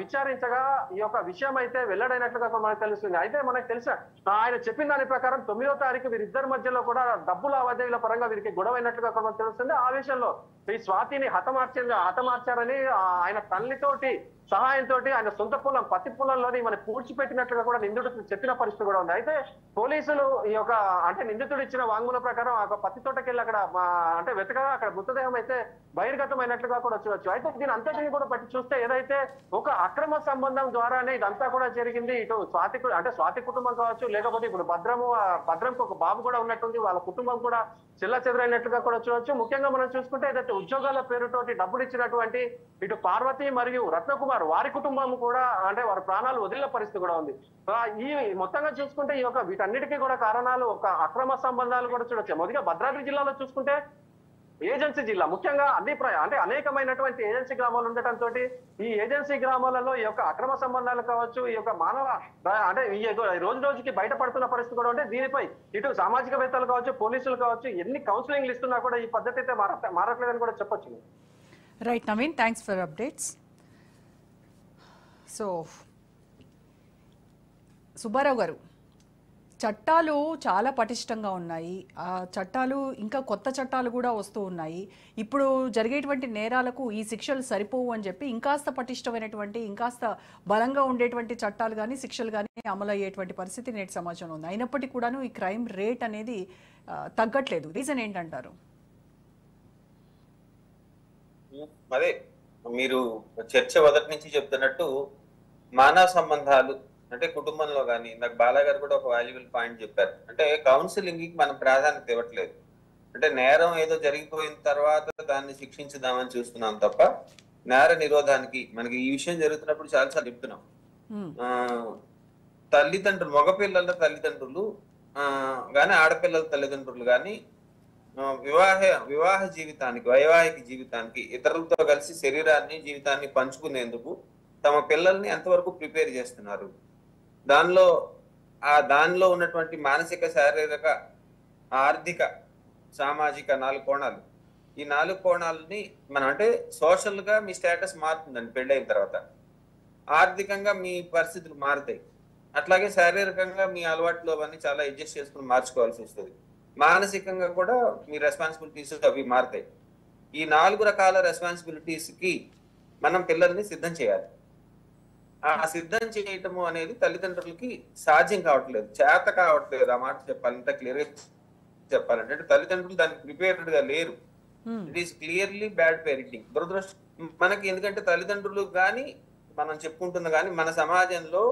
విచారించగా ఈ యొక్క విషయం అయితే వెల్లడైనట్లుగా మనకు తెలుస్తుంది. అయితే మనకు తెలుసా ఆయన చెప్పిన దాని ప్రకారం 9వ తారీఖు వీరిద్దరి మధ్యలో కూడా డబ్బు లావాదేవీల పరంగా వీరికి గొడవ అయినట్లుగా మనకు తెలుస్తుంది. ఆ విషయంలో ఈ స్వాతిని హతమార్చారని ఆయన తల్లితోటి సహాయంతో ఆయన సొంత పొలం పత్తి పొలంలోని మనం పూడ్చిపెట్టినట్లుగా కూడా నిందితుడు చెప్పిన పరిస్థితి కూడా ఉంది. అయితే పోలీసులు ఈ యొక్క అంటే నిందితుడు ఇచ్చిన వాంగ్మూల ప్రకారం ఆ పత్తి తోటకెళ్ళి అక్కడ అంటే వెతకగా అక్కడ మృతదేహం అయితే బహిర్గతమైనట్లుగా కూడా చూడొచ్చు. అయితే దీని అంతటిని కూడా బట్టి చూస్తే ఏదైతే ఒక అక్రమ సంబంధం ద్వారానే ఇదంతా కూడా జరిగింది. ఇటు స్వాతి కుటుంబం కావచ్చు, లేకపోతే ఇప్పుడు భద్రంకు ఒక బాబు కూడా ఉన్నట్టుంది, వాళ్ళ కుటుంబం కూడా చెల్లచెదరైనట్లుగా కూడా చూడొచ్చు. ముఖ్యంగా మనం చూసుకుంటే ఏదైతే ఉద్యోగాల పేరుతోటి డబ్బులు ఇచ్చినటువంటి ఇటు పార్వతి మరియు రత్నకుమార్ వారి కుటుంబం కూడా అంటే వారి ప్రాణాలు వదిలిన పరిస్థితి కూడా ఉంది. ఈ మొత్తంగా చూసుకుంటే ఈ యొక్క వీటన్నిటికీ కూడా కారణాలు ఒక అక్రమ సంబంధాలు కూడా చూడొచ్చు. మొదటిగా భద్రాద్రి జిల్లాలో చూసుకుంటే ఏజెన్సీ జిల్లా ముఖ్యంగా అంటే అనేకమైనటువంటి ఏజెన్సీ గ్రామాలు ఉండటంతో ఈ ఏజెన్సీ గ్రామాలలో ఈ యొక్క అక్రమ సంబంధాలు కావచ్చు, ఈ యొక్క మానవ అంటే రోజు రోజుకి బయటపడుతున్న పరిస్థితి కూడా ఉంటే దీనిపై ఇటు సామాజికవేత్తలు కావచ్చు, పోలీసులు కావచ్చు ఎన్ని కౌన్సిలింగ్లు ఇస్తున్నా కూడా ఈ పద్ధతి అయితే మారట్లేదని కూడా చెప్పొచ్చు. Right Naveen, thanks for updates. So Subbarao గారు, చట్టాలు చాలా పటిష్టంగా ఉన్నాయి. ఆ చట్టాలు ఇంకా కొత్త చట్టాలు కూడా వస్తూ ఉన్నాయి. ఇప్పుడు జరిగేటువంటి నేరాలకు ఈ శిక్షలు సరిపోవు అని చెప్పి ఇంకాస్త పటిష్టమైనటువంటి ఇంకాస్త బలంగా ఉండేటువంటి చట్టాలు కానీ శిక్షలు కానీ అమలు అయ్యేటువంటి పరిస్థితి నేటి సమాజంలో ఉంది. అయినప్పటికీ కూడాను ఈ క్రైమ్ రేట్ అనేది తగ్గట్లేదు. రీజన్ ఏంటంటారు? అదే మీరు చర్చ మొదటి నుంచి చెప్తున్నట్టు మానవ సంబంధాలు అంటే కుటుంబంలో కానీ నాకు బాలా గారు కూడా ఒక వాల్యుబుల్ పాయింట్ చెప్పారు. అంటే కౌన్సిలింగ్ కి మనం ప్రాధాన్యత ఇవ్వట్లేదు. అంటే నేరం ఏదో జరిగిపోయిన తర్వాత దాన్ని శిక్షించుదామని చూస్తున్నాం తప్ప నేర నిరోధానికి మనకి ఈ విషయం జరుగుతున్నప్పుడు చాలాసార్లు చెప్తున్నాం. తల్లిదండ్రులు మగపిల్లల తల్లిదండ్రులు కానీ ఆడపిల్లల తల్లిదండ్రులు కానీ వివాహ జీవితానికి వైవాహిక జీవితానికి ఇతరులతో కలిసి శరీరాన్ని జీవితాన్ని పంచుకునేందుకు తమ పిల్లల్ని ఎంతవరకు ప్రిపేర్ చేస్తున్నారు, దానిలో ఉన్నటువంటి మానసిక శారీరక ఆర్థిక సామాజిక 4 కోణాలు, ఈ 4 కోణాలని మనం అంటే సోషల్ గా మీ స్టేటస్ మారుతుందండి పెళ్ళైన తర్వాత, ఆర్థికంగా మీ పరిస్థితులు మారుతాయి, అట్లాగే శారీరకంగా మీ అలవాట్లు అవన్నీ చాలా అడ్జస్ట్ చేసుకుని మార్చుకోవాల్సి వస్తుంది, మానసికంగా కూడా మీ రెస్పాన్సిబిలిటీస్ అవి మారుతాయి. ఈ 4 రకాల రెస్పాన్సిబిలిటీస్ కి మనం పిల్లల్ని సిద్ధం చేయాలి. ఆ సిద్ధం చేయటము అనేది తల్లిదండ్రులకి సాధ్యం కావట్లేదు, చేత కావట్లేదు. ఆ మాట చెప్పాలంటే క్లియర్ గా చెప్పాలంటే అంటే తల్లిదండ్రులు దానికి ప్రిపేర్డ్ గా లేరు. It is clearly bad parenting. దురదృష్టం మనకి, ఎందుకంటే తల్లిదండ్రులు కానీ మనం చెప్పుకుంటున్న కానీ మన సమాజంలో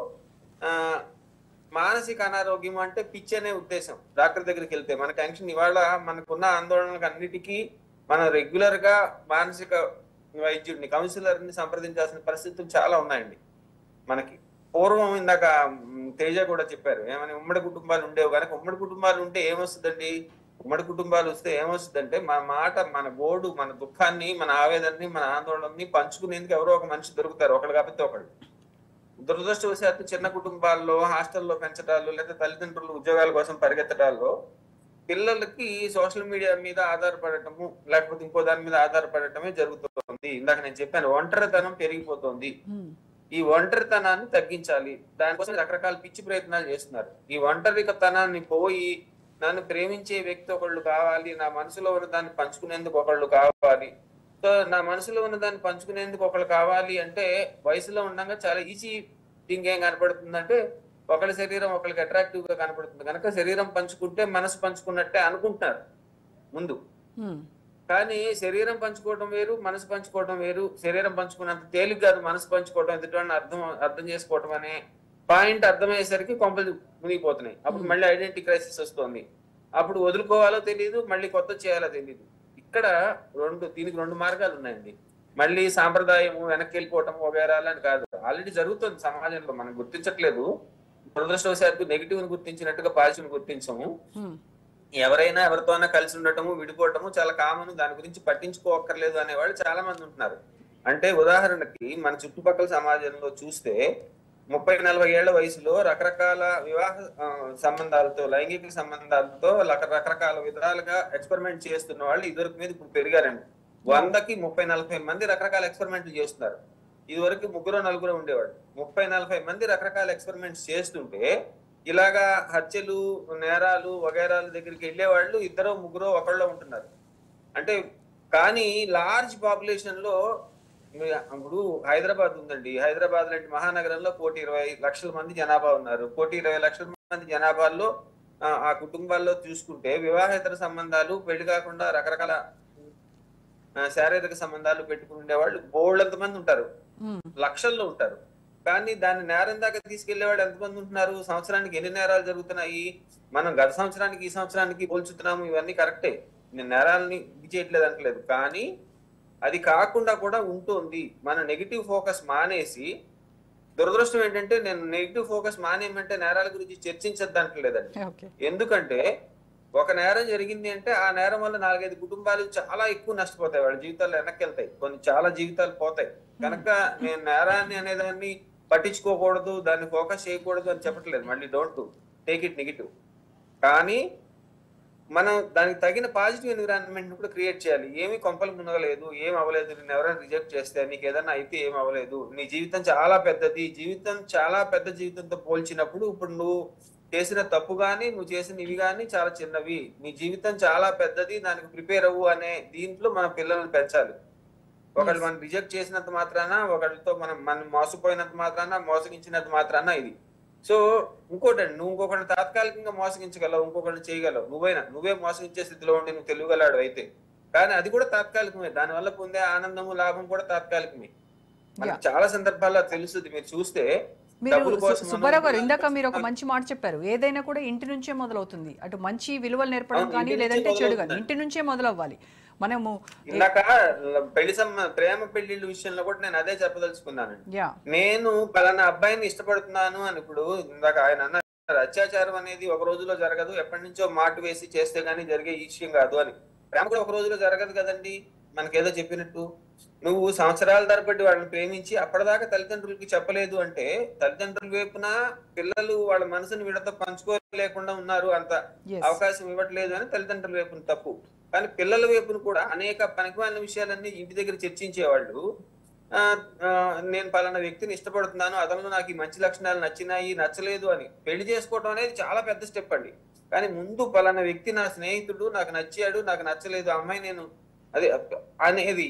మానసిక అనారోగ్యం అంటే పిచ్చి అనే ఉద్దేశం. డాక్టర్ దగ్గరికి వెళ్తే మన టెన్షన్ ఇవాళ మనకున్న ఆందోళనలకు అన్నిటికీ మనం రెగ్యులర్ గా మానసిక వైద్యుడిని కౌన్సిలర్ ని సంప్రదించాల్సిన పరిస్థితులు చాలా ఉన్నాయండి మనకి. పూర్వం ఇందాక తేజ కూడా చెప్పారు ఏమని, ఉమ్మడి కుటుంబాలు ఉండేవి కనుక. ఉమ్మడి కుటుంబాలు ఉంటే ఏమొస్తుందండి, ఉమ్మడి కుటుంబాలు వస్తే ఏమొస్తుందంటే మన మాట, మన గోడు, మన దుఃఖాన్ని, మన ఆవేదనని, మన ఆందోళనని పంచుకునేందుకు ఎవరో ఒక మనిషి దొరుకుతారు, ఒకళ్ళు కాకపోతే ఒకళ్ళు. దురదృష్టవశాత్తు చిన్న కుటుంబాల్లో హాస్టల్లో పెంచడాలు లేదా తల్లిదండ్రులు ఉద్యోగాల కోసం పరిగెత్తడాల్లో పిల్లలకి సోషల్ మీడియా మీద ఆధారపడటము లేకపోతే ఇంకో దాని మీద ఆధారపడటమే జరుగుతుంది. ఇందాక నేను చెప్పాను, ఒంటరితనం పెరిగిపోతుంది. ఈ ఒంటరితనాన్ని తగ్గించాలి, దానికోసం రకరకాల పిచ్చి ప్రయత్నాలు చేస్తున్నారు. ఈ ఒంటరితనాన్ని పోయి నన్ను ప్రేమించే వ్యక్తి ఒకళ్ళు కావాలి, నా మనసులో ఉన్న దాన్ని పంచుకునేందుకు ఒకళ్ళు కావాలి. సో నా మనసులో ఉన్న దాన్ని పంచుకునేందుకు ఒకళ్ళు కావాలి అంటే వయసులో ఉండగా చాలా ఈజీ థింగ్ ఏం కనపడుతుందంటే ఒకళ్ళ శరీరం ఒకళ్ళకి అట్రాక్టివ్ గా కనపడుతుంది కనుక శరీరం పంచుకుంటే మనసు పంచుకున్నట్టే అనుకుంటున్నారు ముందు. కానీ శరీరం పంచుకోవడం వేరు, మనసు పంచుకోవడం వేరు. శరీరం పంచుకున్నంత తేలిక కాదు మనసు పంచుకోవడం, ఎదుటి అర్థం చేసుకోవడం అనే పాయింట్ అర్థమయ్యేసరికి కొంపలు మునిగిపోతున్నాయి. అప్పుడు మళ్ళీ ఐడెంటిటీ క్రైసిస్ వస్తుంది. అప్పుడు వదులుకోవాలో తెలియదు, మళ్ళీ కొత్త చేయాలో తెలియదు. ఇక్కడ దీనికి 2 మార్గాలు ఉన్నాయండి. మళ్ళీ సాంప్రదాయం వెనక్కి వెళ్ళిపోవటం వగేరాలని కాదు, ఆల్రెడీ జరుగుతుంది సమాజంలో, మనం గుర్తించట్లేదు. దురదృష్టవశాత్తు నెగిటివ్ ని గుర్తించినట్టుగా పాజిటివ్ ని గుర్తించము. ఎవరైనా ఎవరితోనైనా కలిసి ఉండటము విడిపోవటము చాలా కామన్, దాని గురించి పట్టించుకోక్కర్లేదు అనేవాళ్ళు చాలా మంది ఉంటున్నారు. అంటే ఉదాహరణకి మన చుట్టుపక్కల సమాజంలో చూస్తే 30-40 ఏళ్ల వయసులో రకరకాల వివాహ సంబంధాలతో, లైంగిక సంబంధాలతో రకరకాల విధాలుగా ఎక్స్పెరిమెంట్ చేస్తున్న వాళ్ళు ఇదివరకు మీద ఇప్పుడు పెరిగారండి. 100కి 30-40 మంది రకరకాల ఎక్స్పెరిమెంట్లు చేస్తున్నారు. ఇదివరకు 3-4 ఉండేవాళ్ళు. 30-40 మంది రకరకాల ఎక్స్పెరిమెంట్స్ చేస్తుంటే ఇలాగా హత్యలు, నేరాలు వగైరాల దగ్గరికి వెళ్ళే వాళ్ళు 2-3 ఒకళ్ళో ఉంటున్నారు. అంటే కానీ లార్జ్ పాపులేషన్ లో ఇప్పుడు హైదరాబాద్ ఉందండి. హైదరాబాద్ లాంటి మహానగరంలో 1,20,00,000 మంది జనాభా ఉన్నారు. 1,20,00,000 మంది జనాభాలో ఆ కుటుంబాల్లో చూసుకుంటే వివాహేతర సంబంధాలు, పెళ్లి కాకుండా రకరకాల శారీరక సంబంధాలు పెట్టుకునే వాళ్ళు బోళ్ళంత మంది ఉంటారు, లక్షల్లో ఉంటారు. కానీ దాన్ని నేరం దాకా తీసుకెళ్లే వాళ్ళు ఎంతమంది ఉంటున్నారు? సంవత్సరానికి ఎన్ని నేరాలు జరుగుతున్నాయి? మనం గత సంవత్సరానికి ఈ సంవత్సరానికి పోల్చుతున్నాము, ఇవన్నీ కరెక్టే, నేను నేరాలని ఇది చేయట్లేదు అనట్లేదు. కానీ అది కాకుండా కూడా ఉంటుంది. మన నెగిటివ్ ఫోకస్ మానేసి, దురదృష్టం ఏంటంటే నేను నెగిటివ్ ఫోకస్ మానేయమంటే నేరాల గురించి చర్చించద్దు అంటలేదండి. ఎందుకంటే ఒక నేరం జరిగింది అంటే ఆ నేరం వల్ల 4-5 కుటుంబాలు చాలా ఎక్కువ నష్టపోతాయి, వాళ్ళ జీవితాలు వెనక్కి వెళ్తాయి, కొన్ని చాలా జీవితాలు పోతాయి. కనుక నేను నేరాన్ని అనేదాన్ని పట్టించుకోకూడదు, దాన్ని ఫోకస్ చేయకూడదు అని చెప్పట్లేదు. మళ్ళీ డోంట్ టేక్ ఇట్ నెగిటివ్. కానీ మనం దానికి తగిన పాజిటివ్ ఎన్విరాన్మెంట్ కూడా క్రియేట్ చేయాలి. ఏమి కొంపలు మునగలేదు, ఏం అవ్వలేదు, నేను ఎవరైనా రిజెక్ట్ చేస్తే, నీకు ఏదైనా అయితే ఏం అవ్వలేదు, నీ జీవితం చాలా పెద్దది, జీవితం చాలా పెద్ద జీవితంతో పోల్చినప్పుడు ఇప్పుడు నువ్వు చేసిన తప్పు కానీ నువ్వు చేసిన ఇవి కానీ చాలా చిన్నవి, నీ జీవితం చాలా పెద్దది, దానికి ప్రిపేర్ అవ్వు అనే దీంట్లో మన పిల్లల్ని పెంచాలి. ఒకళ్ళు మనం రిజెక్ట్ చేసినంత మాత్రాన, ఒకళ్ళతో మనం మోసపోయినంత మాత్రాన, మోసగించినంత మాత్రాన ఇది. సో ఇంకోటండి, నువ్వు ఇంకొకరిని తాత్కాలికంగా మోసగించగలవు, ఇంకొకరిని చేయగలవు, నువ్వే మోసగించే స్థితిలో ఉండి నువ్వు తెలుగుగలాడు అయితే, కానీ అది కూడా తాత్కాలికమే. దానివల్ల పొందే ఆనందము, లాభం కూడా తాత్కాలికమే. మనకు చాలా సందర్భాల్లో తెలుస్తుంది. మీరు చూస్తే సుబ్బారావు గారు, ఇందాక మీరు ఒక మంచి మాట చెప్పారు, ఏదైనా కూడా ఇంటి నుంచే మొదలవుతుంది. అటు మంచి విలువలు నేర్పడం కానీ లేదంటే చెడు కానీ ఇంటి నుంచే మొదలవ్వాలి. మనము ఇందాక ప్రేమ పెళ్లిళ్ళ విషయంలో కూడా నేను అదే చెప్పదలుచుకున్నానండి. నేను పలానా అబ్బాయిని ఇష్టపడుతున్నాను అని, ఇప్పుడు ఇందాక ఆయన అన్నారు అత్యాచారం అనేది ఒక రోజులో జరగదు, ఎప్పటి నుంచో మాటు వేసి చేస్తే గానీ జరిగే విషయం కాదు అని. ప్రేమ కూడా ఒక రోజులో జరగదు కదండి. మనకేదో చెప్పినట్టు నువ్వు సంవత్సరాల తరబడి వాళ్ళని ప్రేమించి అప్పటిదాకా తల్లిదండ్రులకి చెప్పలేదు అంటే, తల్లిదండ్రుల వైపున పిల్లలు వాళ్ళ మనసుని వీళ్ళతో పంచుకోలేకుండా ఉన్నారు, అంత అవకాశం ఇవ్వట్లేదు అని తల్లిదండ్రుల వైపున తప్పు. కానీ పిల్లల వైపున కూడా అనేక పనికిమాలిన విషయాలన్నీ ఇంటి దగ్గర చర్చించేవాళ్ళు. నేను పలానా వ్యక్తిని ఇష్టపడుతున్నాను, అతను నాకు ఈ మంచి లక్షణాలు నచ్చినాయి, నచ్చలేదు అని పెళ్లి చేసుకోవడం అనేది చాలా పెద్ద స్టెప్ అండి. కానీ ముందు పలానా వ్యక్తి నా స్నేహితుడు, నాకు నచ్చాడు, నాకు నచ్చలేదు, అమ్మాయి నేను అదే అనేది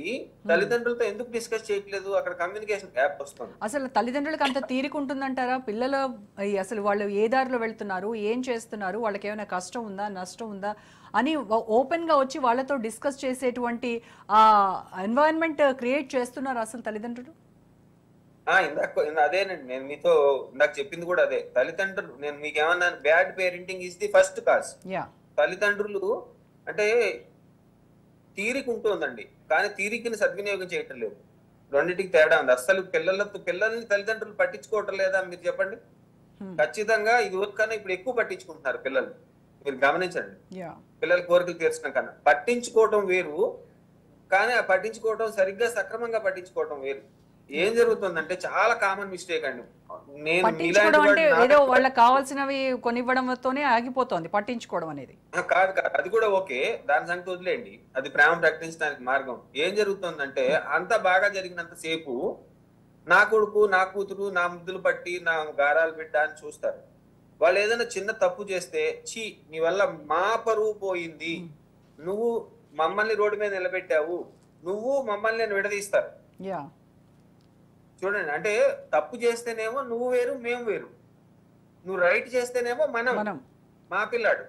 తల్లిదండ్రులతో ఎందుకు డిస్కస్ చేయట్లేదు? అక్కడ కమ్యూనికేషన్ గ్యాప్ వస్తుంది. అసలు తల్లిదండ్రులకు అంత తీరిక ఉంటుందంటారా? పిల్లలు అసలు వాళ్ళు ఏ దారిలో వెళ్తున్నారు, ఏం చేస్తున్నారు, వాళ్ళకి ఏమైనా కష్టం ఉందా, నష్టం ఉందా అని ఓపెన్ గా వచ్చి వాళ్ళతో డిస్కస్ చేసేటువంటి ఆ ఎన్వైరన్మెంట్ క్రియేట్ చేస్తున్నారు అసలు తల్లిదండ్రులు? అదేనండి, నేను మీతో ఇందాక చెప్పింది కూడా అదే. తల్లిదండ్రులు, నేను మీకు ఏమన్నా, bad parenting is the first cause. తల్లిదండ్రులు అంటే తీరిక ఉంటుందండి, కానీ తీరికని సద్వినియోగం చేయటం లేదు. రెండింటికి తేడా ఉంది. అసలు పిల్లల్ని తల్లిదండ్రులు పట్టించుకోవటం లేదా మీరు చెప్పండి? ఖచ్చితంగా ఇది కన్నా ఇప్పుడు ఎక్కువ పట్టించుకుంటున్నారు పిల్లలు. మీరు గమనించండి, పిల్లల కోరికలు తీర్చడం కన్నా పట్టించుకోవటం వేరు, కానీ ఆ పట్టించుకోవటం సరిగ్గా సక్రమంగా పట్టించుకోవటం వేరు. ఏం జరుగుతుందంటే చాలా కామన్ మిస్టేక్ అండి. నేను ఏదో వాళ్ళకి కావాల్సినవి కొనివ్వడంతోనే ఆగిపోతుంది పట్టించుకోవడం అనేది. కాదు, అది కూడా ఓకే, దాని సంగతి వదిలేండి, అది ప్రేమ ప్రకటించడానికి మార్గం. ఏం జరుగుతుందంటే అంత బాగా జరిగినంత సేపు నా కొడుకు, నా కూతురు, నా ముద్దులు పట్టి, నా గారాలు బిడ్డ అని చూస్తారు. వాళ్ళు ఏదైనా చిన్న తప్పు చేస్తే, చీ నీ వల్ల మా పరువు పోయింది, నువ్వు మమ్మల్ని రోడ్డు మీద నిలబెట్టావు, నువ్వు మమ్మల్ని నేను విడదీస్తారు. చూడండి, అంటే తప్పు చేస్తేనేమో నువ్వు వేరు మేము వేరు, నువ్వు రైట్ చేస్తేనేమో మనం మా పిల్లాడు.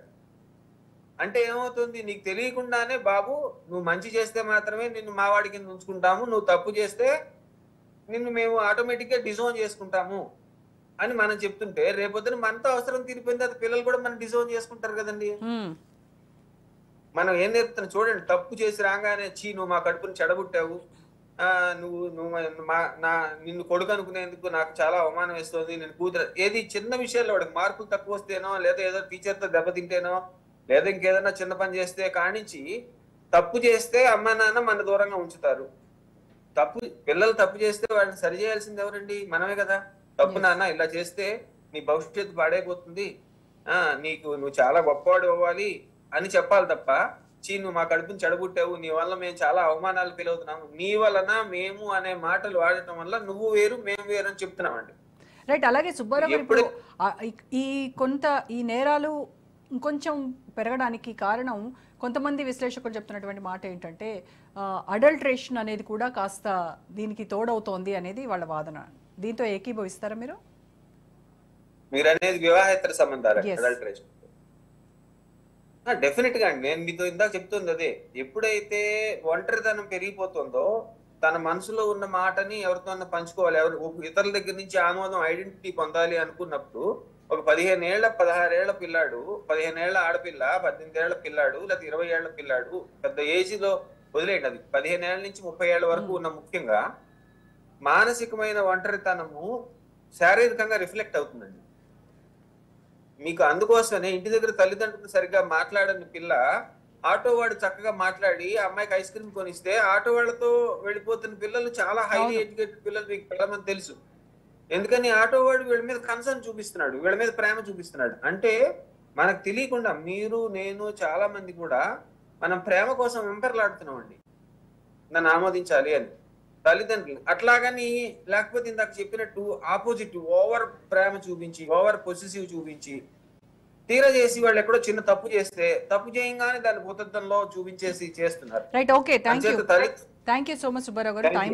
అంటే ఏమవుతుంది, నీకు తెలియకుండానే బాబు నువ్వు మంచి చేస్తే మాత్రమే నిన్ను మా వాడి కింద ఉంచుకుంటాము, నువ్వు తప్పు చేస్తే నిన్ను మేము ఆటోమేటిక్ గా డిజోన్ చేసుకుంటాము అని మనం చెప్తుంటే, రేపొద్దున మనతో అవసరం తీరిపోయింది అది పిల్లలు కూడా మనం డిజోన్ చేసుకుంటారు కదండి. మనం ఏం నేర్పుతున్నాం చూడండి, తప్పు చేసి రాగానే చీ నువ్వు మా కడుపుని చెడగొట్టావు, నువ్వు నిన్ను కొడుకు అనుకునేందుకు నాకు చాలా అవమానం వేస్తుంది, నేను కూతురు, ఏది చిన్న విషయాల్లో వాడికి మార్కులు తక్కువ వస్తేనో లేదా ఏదో టీచర్తో దెబ్బతింటేనో లేదా ఇంకేదైనా చిన్న పని చేస్తే కానించి తప్పు చేస్తే అమ్మ నాన్న మన దూరంగా ఉంచుతారు. పిల్లలు తప్పు చేస్తే వాడిని సరి చేయాల్సింది ఎవరండి? మనమే కదా. తప్పు నాన్న ఇలా చేస్తే నీ భవిష్యత్తు పాడైపోతుంది, నువ్వు చాలా గొప్పవాడు అవ్వాలి అని చెప్పాలి తప్ప, నువ్వు మా కడుపుని చెడగొట్టావు, నీ వల్ల మేము చాలా అవమానాలు ఫీలవుతున్నాము, నీ వలన మేము అనే మాటలు వాడటం వల్ల నువ్వు వేరు మేము వేరు అని చెప్తున్నామండి. రైట్. అలాగే సుబ్బారావు గారు, ఇప్పుడు ఈ నేరాలు ఇంకొంచెం పెరగడానికి కారణం కొంతమంది విశ్లేషకులు చెప్తున్నటువంటి మాట ఏంటంటే అడల్ట్రేషన్ అనేది కూడా కాస్త దీనికి తోడవుతోంది అనేది వాళ్ళ వాదన. దీంతో ఏకీభవిస్తారా మీరు? మీరు అనేది వివాహేతర సంబంధాలు, అడల్ట్రేషన్ డెఫినెట్ గా అండి. నేను మీతో ఇందాక చెప్తుంది అదే. ఎప్పుడైతే ఒంటరితనం పెరిగిపోతుందో తన మనసులో ఉన్న మాటని ఎవరితో పంచుకోవాలి, ఇతరుల దగ్గర నుంచి ఆమోదం, ఐడెంటిటీ పొందాలి అనుకున్నప్పుడు ఒక 15 ఏళ్ల 16 ఏళ్ల పిల్లాడు, 15 ఏళ్ల ఆడపిల్ల, 18 ఏళ్ల పిల్లాడు, లేదా 20 ఏళ్ల పిల్లాడు, పెద్ద ఏజ్ లో వదిలేయండి, అది 15 ఏళ్ల నుంచి 30 ఏళ్ల వరకు ఉన్న ముఖ్యంగా మానసికమైన ఒంటరితనము శారీరకంగా రిఫ్లెక్ట్ అవుతుందండి మీకు. అందుకోసమే ఇంటి దగ్గర తల్లిదండ్రులు సరిగ్గా మాట్లాడని పిల్ల ఆటో వాడు చక్కగా మాట్లాడి అమ్మాయికి ఐస్ క్రీమ్ కొనిస్తే ఆటో వాళ్ళతో వెళ్ళిపోతున్న పిల్లలు చాలా హైలీ ఎడ్యుకేటెడ్ పిల్లలు మీకు చాలా మంది తెలుసు. ఎందుకని ఆటో వాడు వీళ్ళ మీద కన్సర్న్ చూపిస్తున్నాడు, వీళ్ళ మీద ప్రేమ చూపిస్తున్నాడు. అంటే మనకు తెలియకుండా మీరు, నేను, చాలా మంది కూడా మనం ప్రేమ కోసం వెంపర్లాడుతున్నాం అండి, నన్ను ఆమోదించాలి అని తల్లిదండ్రులు. అట్లాగని లేకపోతే ఇందాక చెప్పినట్టు ఆపోజిట్ ఓవర్ ప్రేమ చూపించి, ఓవర్ పొసెసివ్ చూపించి తీరా చేసి వాళ్ళు ఎక్కడో చిన్న తప్పు చేస్తే తప్పు చేయగానే దాని భూతత్వంలో చూపించేసి చేస్తున్నారు. Right. Okay, thank you so much Subbarao గారు. టైం